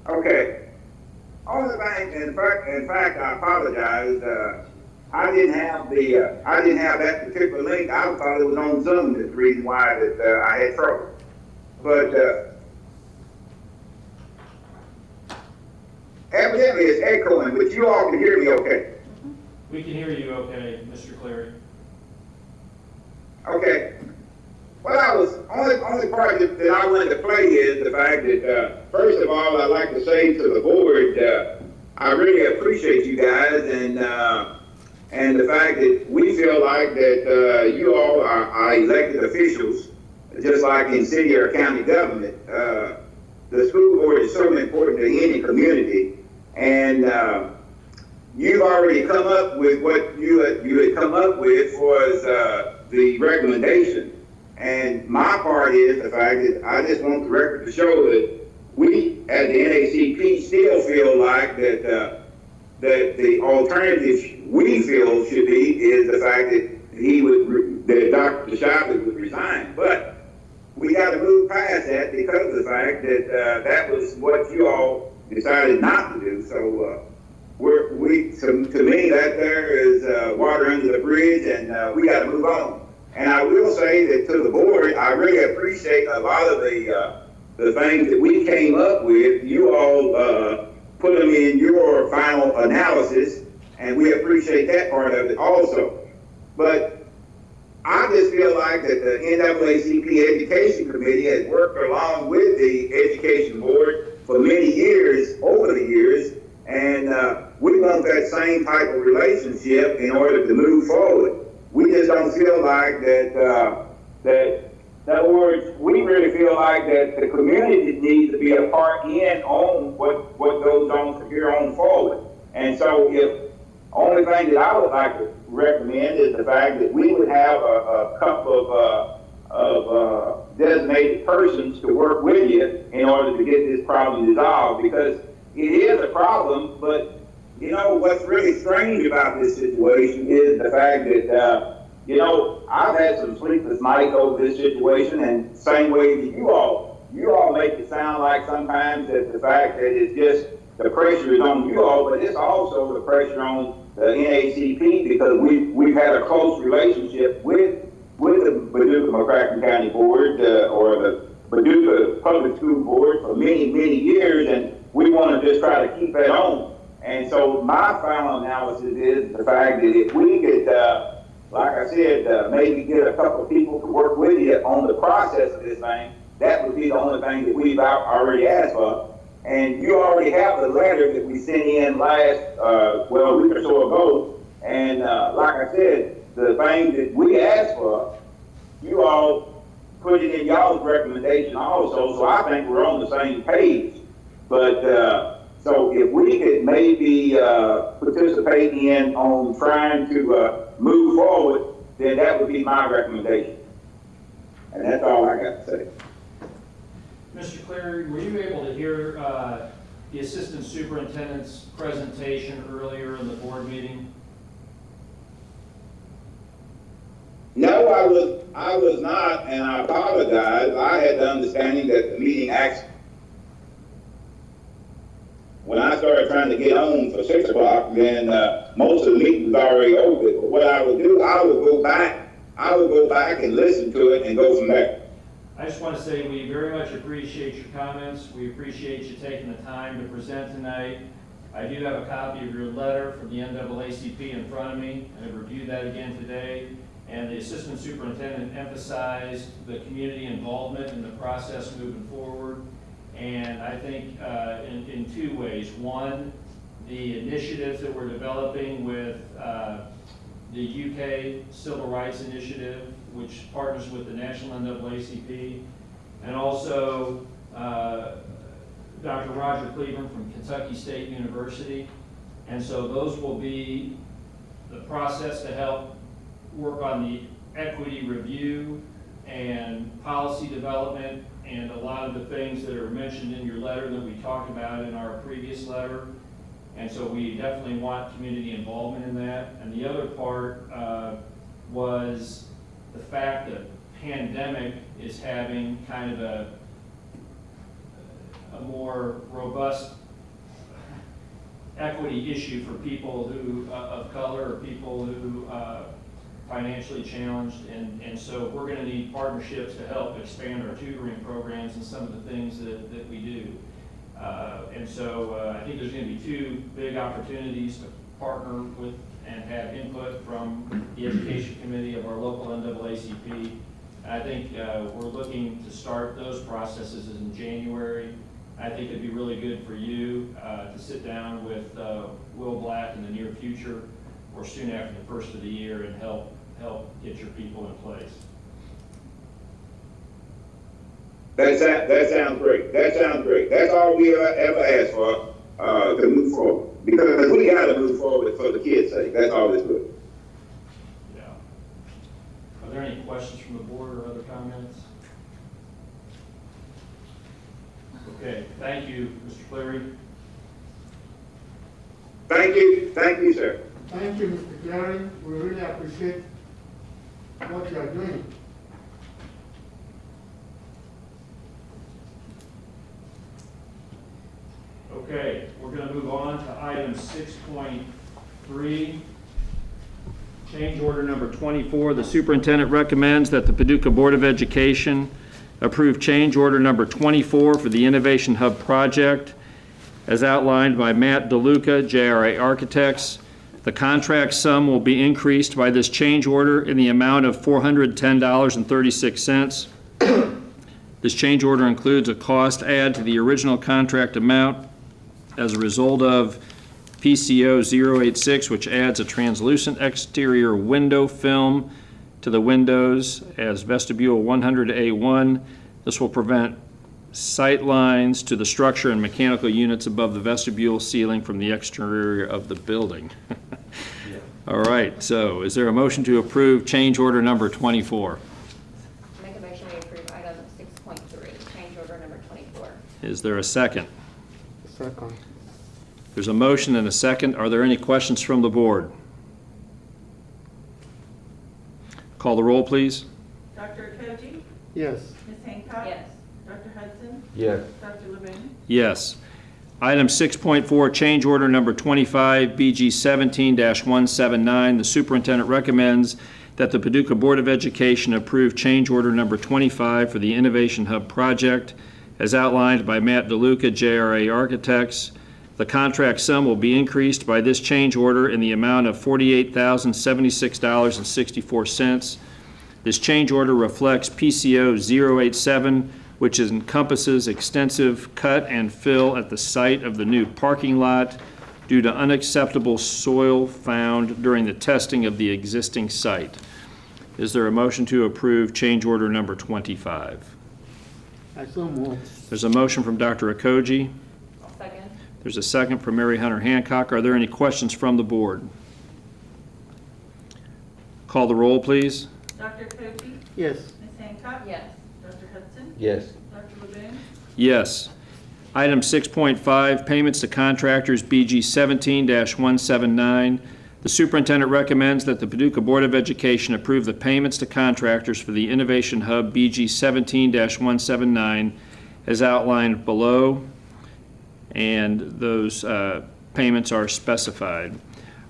Okay. Only thing, in fact, I apologize. I didn't have that particular link. I thought it was on Zoom. That's the reason why that I had trouble. But evidently it's echoing, but you all can hear me okay. We can hear you okay, Mr. Cleary. Okay. Well, I was only part that I wanted to play is the fact that first of all, I'd like to say to the board, I really appreciate you guys and the fact that we feel like that you all are elected officials, just like in city or county government. The school board is so important to any community, and you've already come up with what you had come up with was the recommendation. And my part is the fact that I just want the record to show that we at the NACP still feel like that the alternative we feel should be is the fact that Dr. Shipley would resign. But we got to move past that because of the fact that that was what you all decided not to do. So to me, that there is water under the bridge, and we got to move on. And I will say that to the board, I really appreciate a lot of the things that we came up with. You all put them in your final analysis, and we appreciate that part of it also. But I just feel like that the NAACP Education Committee has worked along with the Education Board for many years, over the years, and we want that same type of relationship in order to move forward. We just don't feel like in other words, we really feel like that the community needs to be a part in on what goes on from here on forward. And so if only thing that I would like to recommend is the fact that we would have a couple of designated persons to work with you in order to get this problem resolved, because it is a problem. But you know what's really strange about this situation is the fact that I've had some sleepless nights over this situation, and same way that you all make it sound like sometimes that the fact that it's just the pressure is on you all, but it's also the pressure on the NACP, because we've had a close relationship with the Paducah County Board or the Paducah Public School Board for many, many years, and we want to just try to keep that on. And so my final analysis is the fact that if we could, like I said, maybe get a couple of people to work with you on the process of this thing, that would be the only thing that we've already asked for. And you already have the letter that we sent in last, a week or so ago. And like I said, the thing that we asked for, you all put it in y'all's recommendation also. So I think we're on the same page. But so if we could maybe participate in on trying to move forward, then that would be my recommendation. And that's all I got to say. Mr. Cleary, were you able to hear the Assistant Superintendent's presentation earlier in the board meeting? No, I was not, and I apologize. I had the understanding that the meeting actually, when I started trying to get on for 6 o'clock, then most of the meeting was already over. But what I would do, I would go back and listen to it and go from there. I just want to say we very much appreciate your comments. We appreciate you taking the time to present tonight. I do have a copy of your letter from the NAACP in front of me. I reviewed that again today. And the Assistant Superintendent emphasized the community involvement in the process moving forward. And I think in 2 ways. One, the initiatives that we're developing with the UK Civil Rights Initiative, which partners with the National NAACP, and also Dr. Roger Cleveland from Kentucky State University. And so those will be the process to help work on the equity review and policy development and a lot of the things that are mentioned in your letter that we talked about in our previous letter. And so we definitely want community involvement in that. And the other part was the fact that pandemic is having kind of a more robust equity issue for people who of color or people who financially challenged, and so we're going to need partnerships to help expand our tutoring programs and some of the things that we do. And so I think there's going to be 2 big opportunities to partner with and have input from the Education Committee of our local NAACP. And I think we're looking to start those processes in January. I think it'd be really good for you to sit down with Will Black in the near future or soon after the first of the year and help get your people in place. That sounds great. That sounds great. That's all we ever asked for to move forward. Because we got to move forward for the kids' sake. That's all that's good. Yeah. Are there any questions from the board or other comments? Okay. Thank you, Mr. Clary. Thank you, sir. Thank you, Mr. Clary. We really appreciate what you are doing. Okay, we're going to move on to item 6.3. Change order number 24. The superintendent recommends that the Paducah Board of Education approve change order number 24 for the Innovation Hub project as outlined by Matt DeLuca, JRA Architects. The contract sum will be increased by this change order in the amount of $410.36. This change order includes a cost add to the original contract amount as a result of PCO 086, which adds a translucent exterior window film to the windows as vestibule 100A1. This will prevent sight lines to the structure and mechanical units above the vestibule ceiling from the exterior of the building. All right, so is there a motion to approve change order number 24? Make a motion to approve item 6.3, change order number 24. Is there a second? Second. There's a motion and a second. Are there any questions from the board? Call the roll, please. Dr. Koji? Yes. Ms. Hancock? Yes. Dr. Hudson? Yes. Dr. Levine? Yes. Item 6.4, change order number 25, BG 17-179. The superintendent recommends that the Paducah Board of Education approve change order number 25 for the Innovation Hub project as outlined by Matt DeLuca, JRA Architects. The contract sum will be increased by this change order in the amount of $48,076.64. This change order reflects PCO 087, which encompasses extensive cut and fill at the site of the new parking lot due to unacceptable soil found during the testing of the existing site. Is there a motion to approve change order number 25? I so move. There's a motion from Dr. Okoji. Second. There's a second from Mary Hunter Hancock. Are there any questions from the board? Call the roll, please. Dr. Koji? Yes. Ms. Hancock? Yes. Dr. Hudson? Yes. Dr. Levine? Yes. Item 6.5, payments to contractors, BG 17-179. The superintendent recommends that the Paducah Board of Education approve the payments to contractors for the Innovation Hub, BG 17-179, as outlined below, and those payments are specified.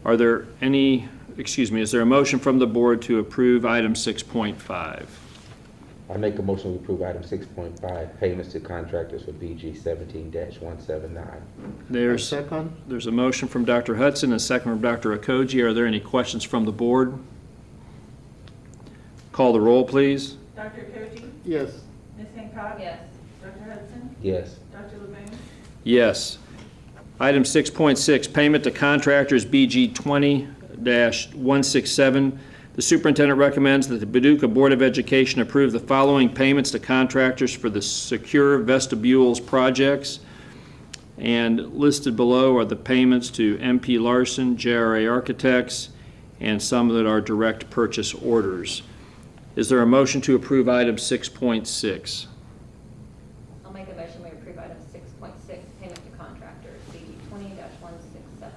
Are there any, is there a motion from the board to approve item 6.5? I make a motion to approve item 6.5, payments to contractors for BG 17-179. There's a motion from Dr. Hudson, a second from Dr. Okoji. Are there any questions from the board? Call the roll, please. Dr. Koji? Yes. Ms. Hancock? Yes. Dr. Hudson? Yes. Dr. Levine? Yes. Item 6.6, payment to contractors, BG 20-167. The superintendent recommends that the Paducah Board of Education approve the following payments to contractors for the secure vestibules projects. And listed below are the payments to MP Larson, JRA Architects, and some that are direct purchase orders. Is there a motion to approve item 6.6? I'll make a motion to approve item 6.6, payment to contractors, BG 20-167.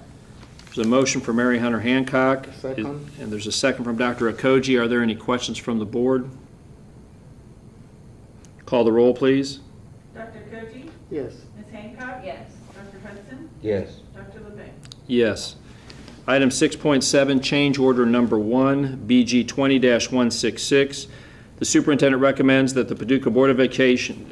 There's a motion for Mary Hunter Hancock. Second. And there's a second from Dr. Okoji. Are there any questions from the board? Call the roll, please. Dr. Koji? Yes. Ms. Hancock? Yes. Dr. Hudson? Yes. Dr. Levine? Yes. Item 6.7, change order number 1, BG 20-166. The superintendent recommends that the Paducah Board of Education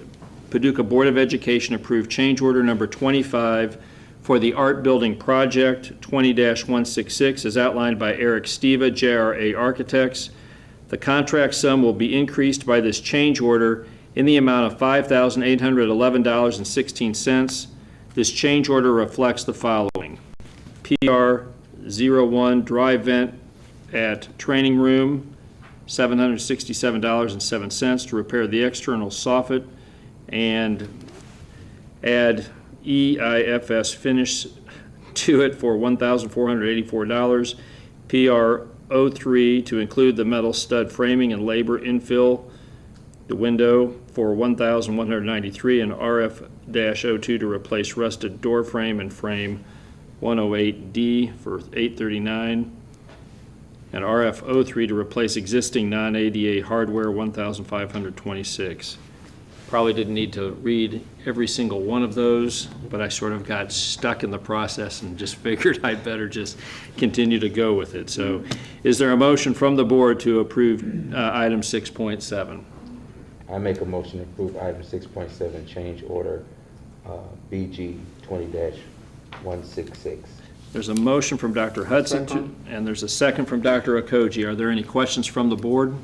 approve change order number 25 for the art building project 20-166 as outlined by Eric Steva, JRA Architects. The contract sum will be increased by this change order in the amount of $5,811.16. This change order reflects the following: PR 01 dry vent at training room, $767.07 to repair the external soffit and add EIFS finish to it for $1,484. PR 03 to include the metal stud framing and labor infill the window for $1,193, and RF-02 to replace rusted door frame and frame 108D for $839, and RF-03 to replace existing non-ADA hardware, $1,526. Probably didn't need to read every single one of those, but I sort of got stuck in the process and just figured I'd better just continue to go with it. So is there a motion from the board to approve item 6.7? I make a motion to approve item 6.7, change order BG 20-166. There's a motion from Dr. Hudson, and there's a second from Dr. Okoji. Are there any questions from the board?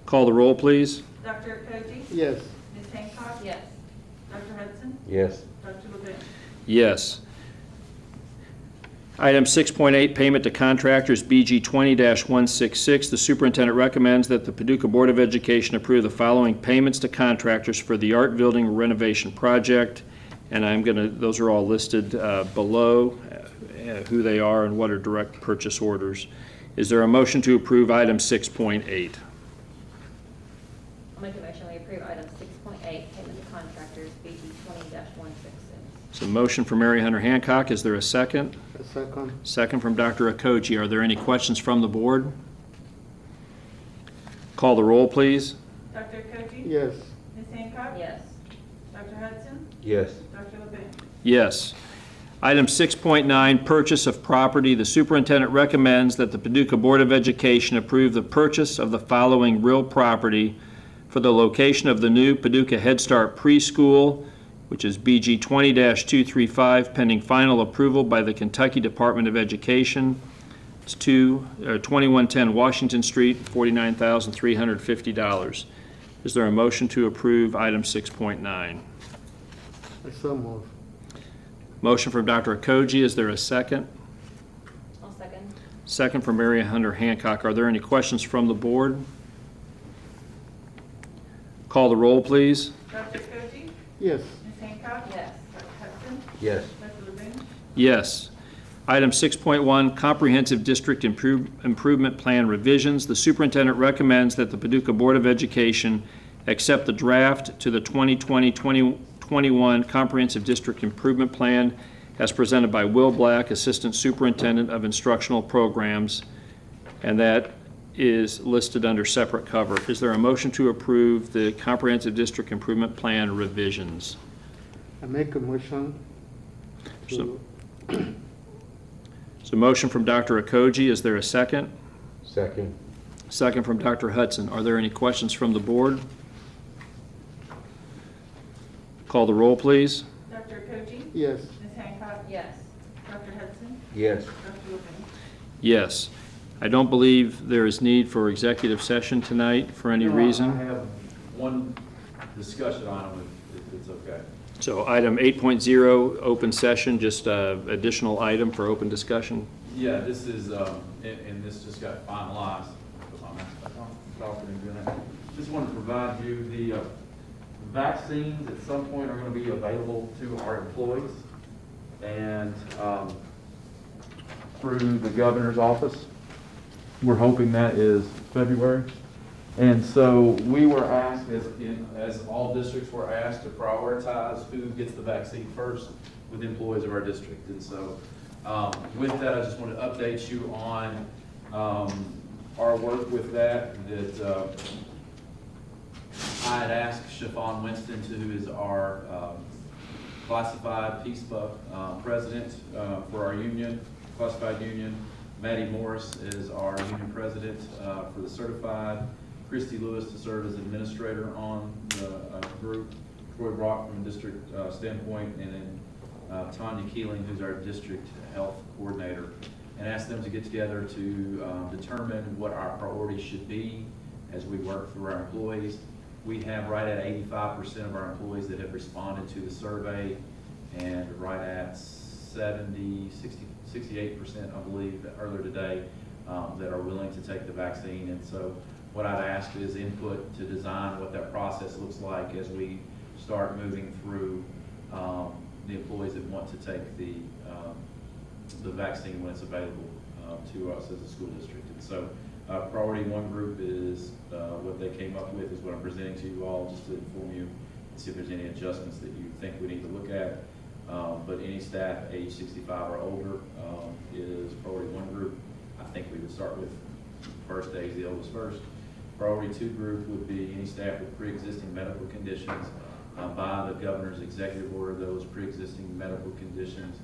Call the roll, please. Dr. Okoji? Yes. Ms. Hancock? Yes. Dr. Hudson? Yes. Dr. Levin? Yes. Item 6.8, payment to contractors, BG 20-166. The superintendent recommends that the Paducah Board of Education approve the following payments to contractors for the art building renovation project. And those are all listed below, who they are and what are direct purchase orders. Is there a motion to approve item 6.8? I'll make a motion, we approve item 6.8, payment to contractors, BG 20-166. So motion from Mary Hunter Hancock. Is there a second? A second. Second from Dr. Okoji. Are there any questions from the board? Call the roll, please. Dr. Okoji? Yes. Ms. Hancock? Yes. Dr. Hudson? Yes. Dr. Levin? Yes. Item 6.9, purchase of property. The superintendent recommends that the Paducah Board of Education approve the purchase of the following real property for the location of the new Paducah Head Start Preschool, which is BG 20-235, pending final approval by the Kentucky Department of Education. It's 2110 Washington Street, $49,350. Is there a motion to approve item 6.9? I so move. Motion from Dr. Okoji. Is there a second? I'll second. Second from Mary Hunter Hancock. Are there any questions from the board? Call the roll, please. Dr. Okoji? Yes. Ms. Hancock? Yes. Dr. Hudson? Yes. Dr. Levin? Yes. Item 6.1, comprehensive district improvement plan revisions. The superintendent recommends that the Paducah Board of Education accept the draft to the 2020-2021 comprehensive district improvement plan as presented by Will Black, Assistant Superintendent of Instructional Programs, and that is listed under separate cover. Is there a motion to approve the comprehensive district improvement plan revisions? I make a motion to, So motion from Dr. Okoji. Is there a second? Second. Second from Dr. Hudson. Are there any questions from the board? Call the roll, please. Dr. Okoji? yes. Ms. Hancock? Yes. Dr. Hudson? Yes. Dr. Levin? Yes. I don't believe there is need for executive session tonight for any No, reason. I have one discussion item, if it's okay. So item 8.0, open session, just an additional item for open discussion. Yeah, this is, and this just got finalized. Just wanted to provide you the vaccines at some point are going to be available to our employees, and through the governor's office. We're hoping that is February. And so we were asked, as all districts were asked, to prioritize who gets the vaccine first with employees of our district. And so with that, I just want to update you on our work with that I had asked Chiffon Winston, who is our classified PSPA president for our union, classified union. Maddie Morris is our union president for the certified. Christy Lewis to serve as administrator on the group. Troy Brock from a district standpoint, and then Tanya Keeling, who's our district health coordinator, and asked them to get together to determine what our priorities should be as we work through our employees. We have right at 85% of our employees that have responded to the survey, and right at 68%, I believe, earlier today, that are willing to take the vaccine. And so what I'd ask is input to design what that process looks like as we start moving through the employees that want to take the vaccine when it's available to us as a school district. And so Priority one group is, what they came up with is what I'm presenting to you all, just to inform you, and see if there's any adjustments that you think we need to look at. But any staff age 65 or older is priority one group. I think we would start with first days, the oldest first. Priority two group would be any staff with pre-existing medical conditions. By the governor's executive order, those pre-existing medical conditions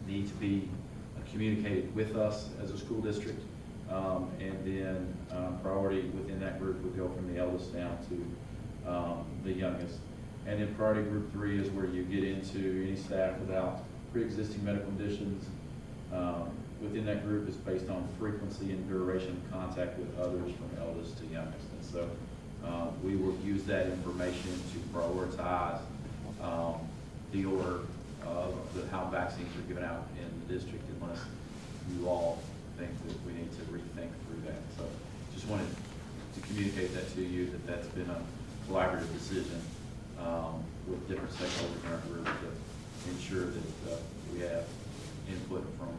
need to be communicated with us as a school district. And then priority within that group would go from the eldest down to the youngest. And then priority group three is where you get into any staff without pre-existing medical conditions. Within that group is based on frequency and duration of contact with others from eldest to youngest. And so we will use that information to prioritize the order of how vaccines are given out in the district, unless you all think that we need to rethink through that. So just wanted to communicate that to you, that that's been a collaborative decision with different stakeholders in our group to ensure that we have input from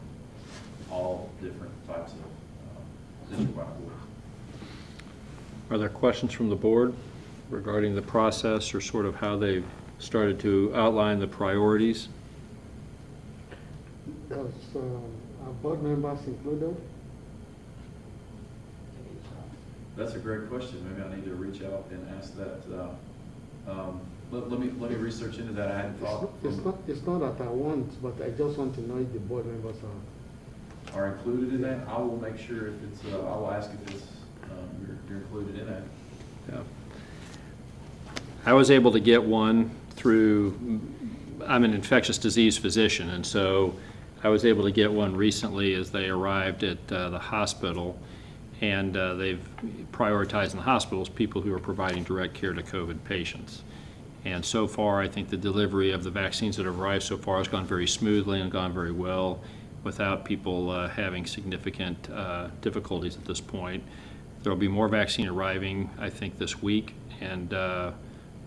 all different types of district-wide boards. Are there questions from the board regarding the process or sort of how they've started to outline the priorities? Does our board members included? That's a great question. Maybe I need to reach out and ask that. Let me research into that. I hadn't thought. It's not that I want, but I just want to know if the board members are included in that. I will make sure if it's. I will ask if it's you're included in that. Yeah. I was able to get one through. I'm an infectious disease physician, and so I was able to get one recently as they arrived at the hospital, and they've prioritized in the hospitals people who are providing direct care to COVID patients. And so far, I think the delivery of the vaccines that have arrived so far has gone very smoothly and gone very well without people having significant difficulties at this point. There will be more vaccine arriving, I think, this week, and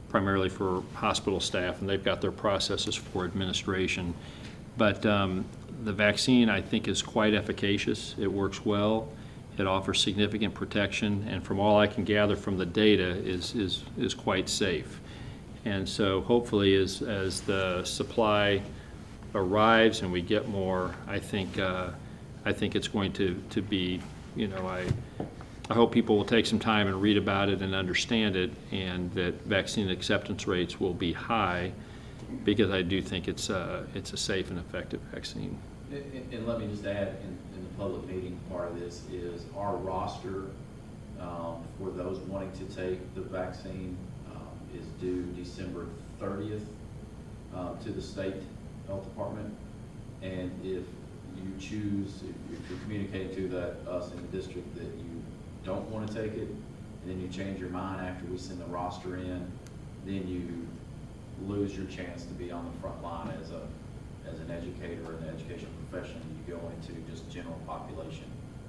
primarily for hospital staff, and they've got their processes for administration. But the vaccine, I think, is quite efficacious. It works well. It offers significant protection, and from all I can gather from the data, is quite safe. And so hopefully as the supply arrives and we get more, I think it's going to be, you know, I hope people will take some time and read about it and understand it, and that vaccine acceptance rates will be high, because I do think it's a safe and effective vaccine. And let me just add, in the public meeting part of this, is our roster for those wanting to take the vaccine is due December 30th to the state health department. And if you choose, if you're communicating to us in the district that you don't want to take it, and then you change your mind after we send the roster in, then you lose your chance to be on the front line as an educator or an educational professional. You go into just general population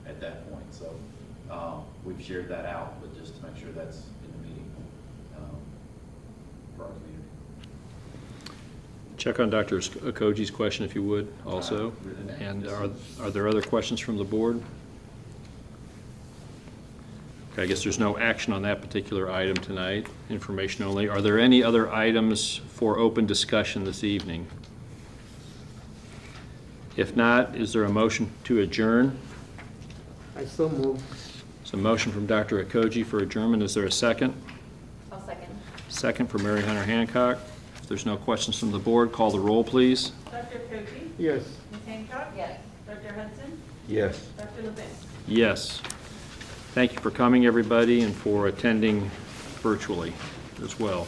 at that point. So we've shared that out, but just to make sure that's in the meeting for our community. Check on Dr. Okoji's question if you would also. And are there other questions from the board? Okay, I guess there's no action on that particular item tonight, information only. Are there any other items for open discussion this evening? If not, is there a motion to adjourn? I so move. It's a motion from Dr. Okoji for adjournment. Is there a second? I'll second. Second from Mary Hunter Hancock. If there's no questions from the board, call the roll, please. Dr. Koji? Yes. Ms. Hancock? Yes. Dr. Hudson? Yes. Dr. Levin? Yes. Thank you for coming, everybody, and for attending virtually as well.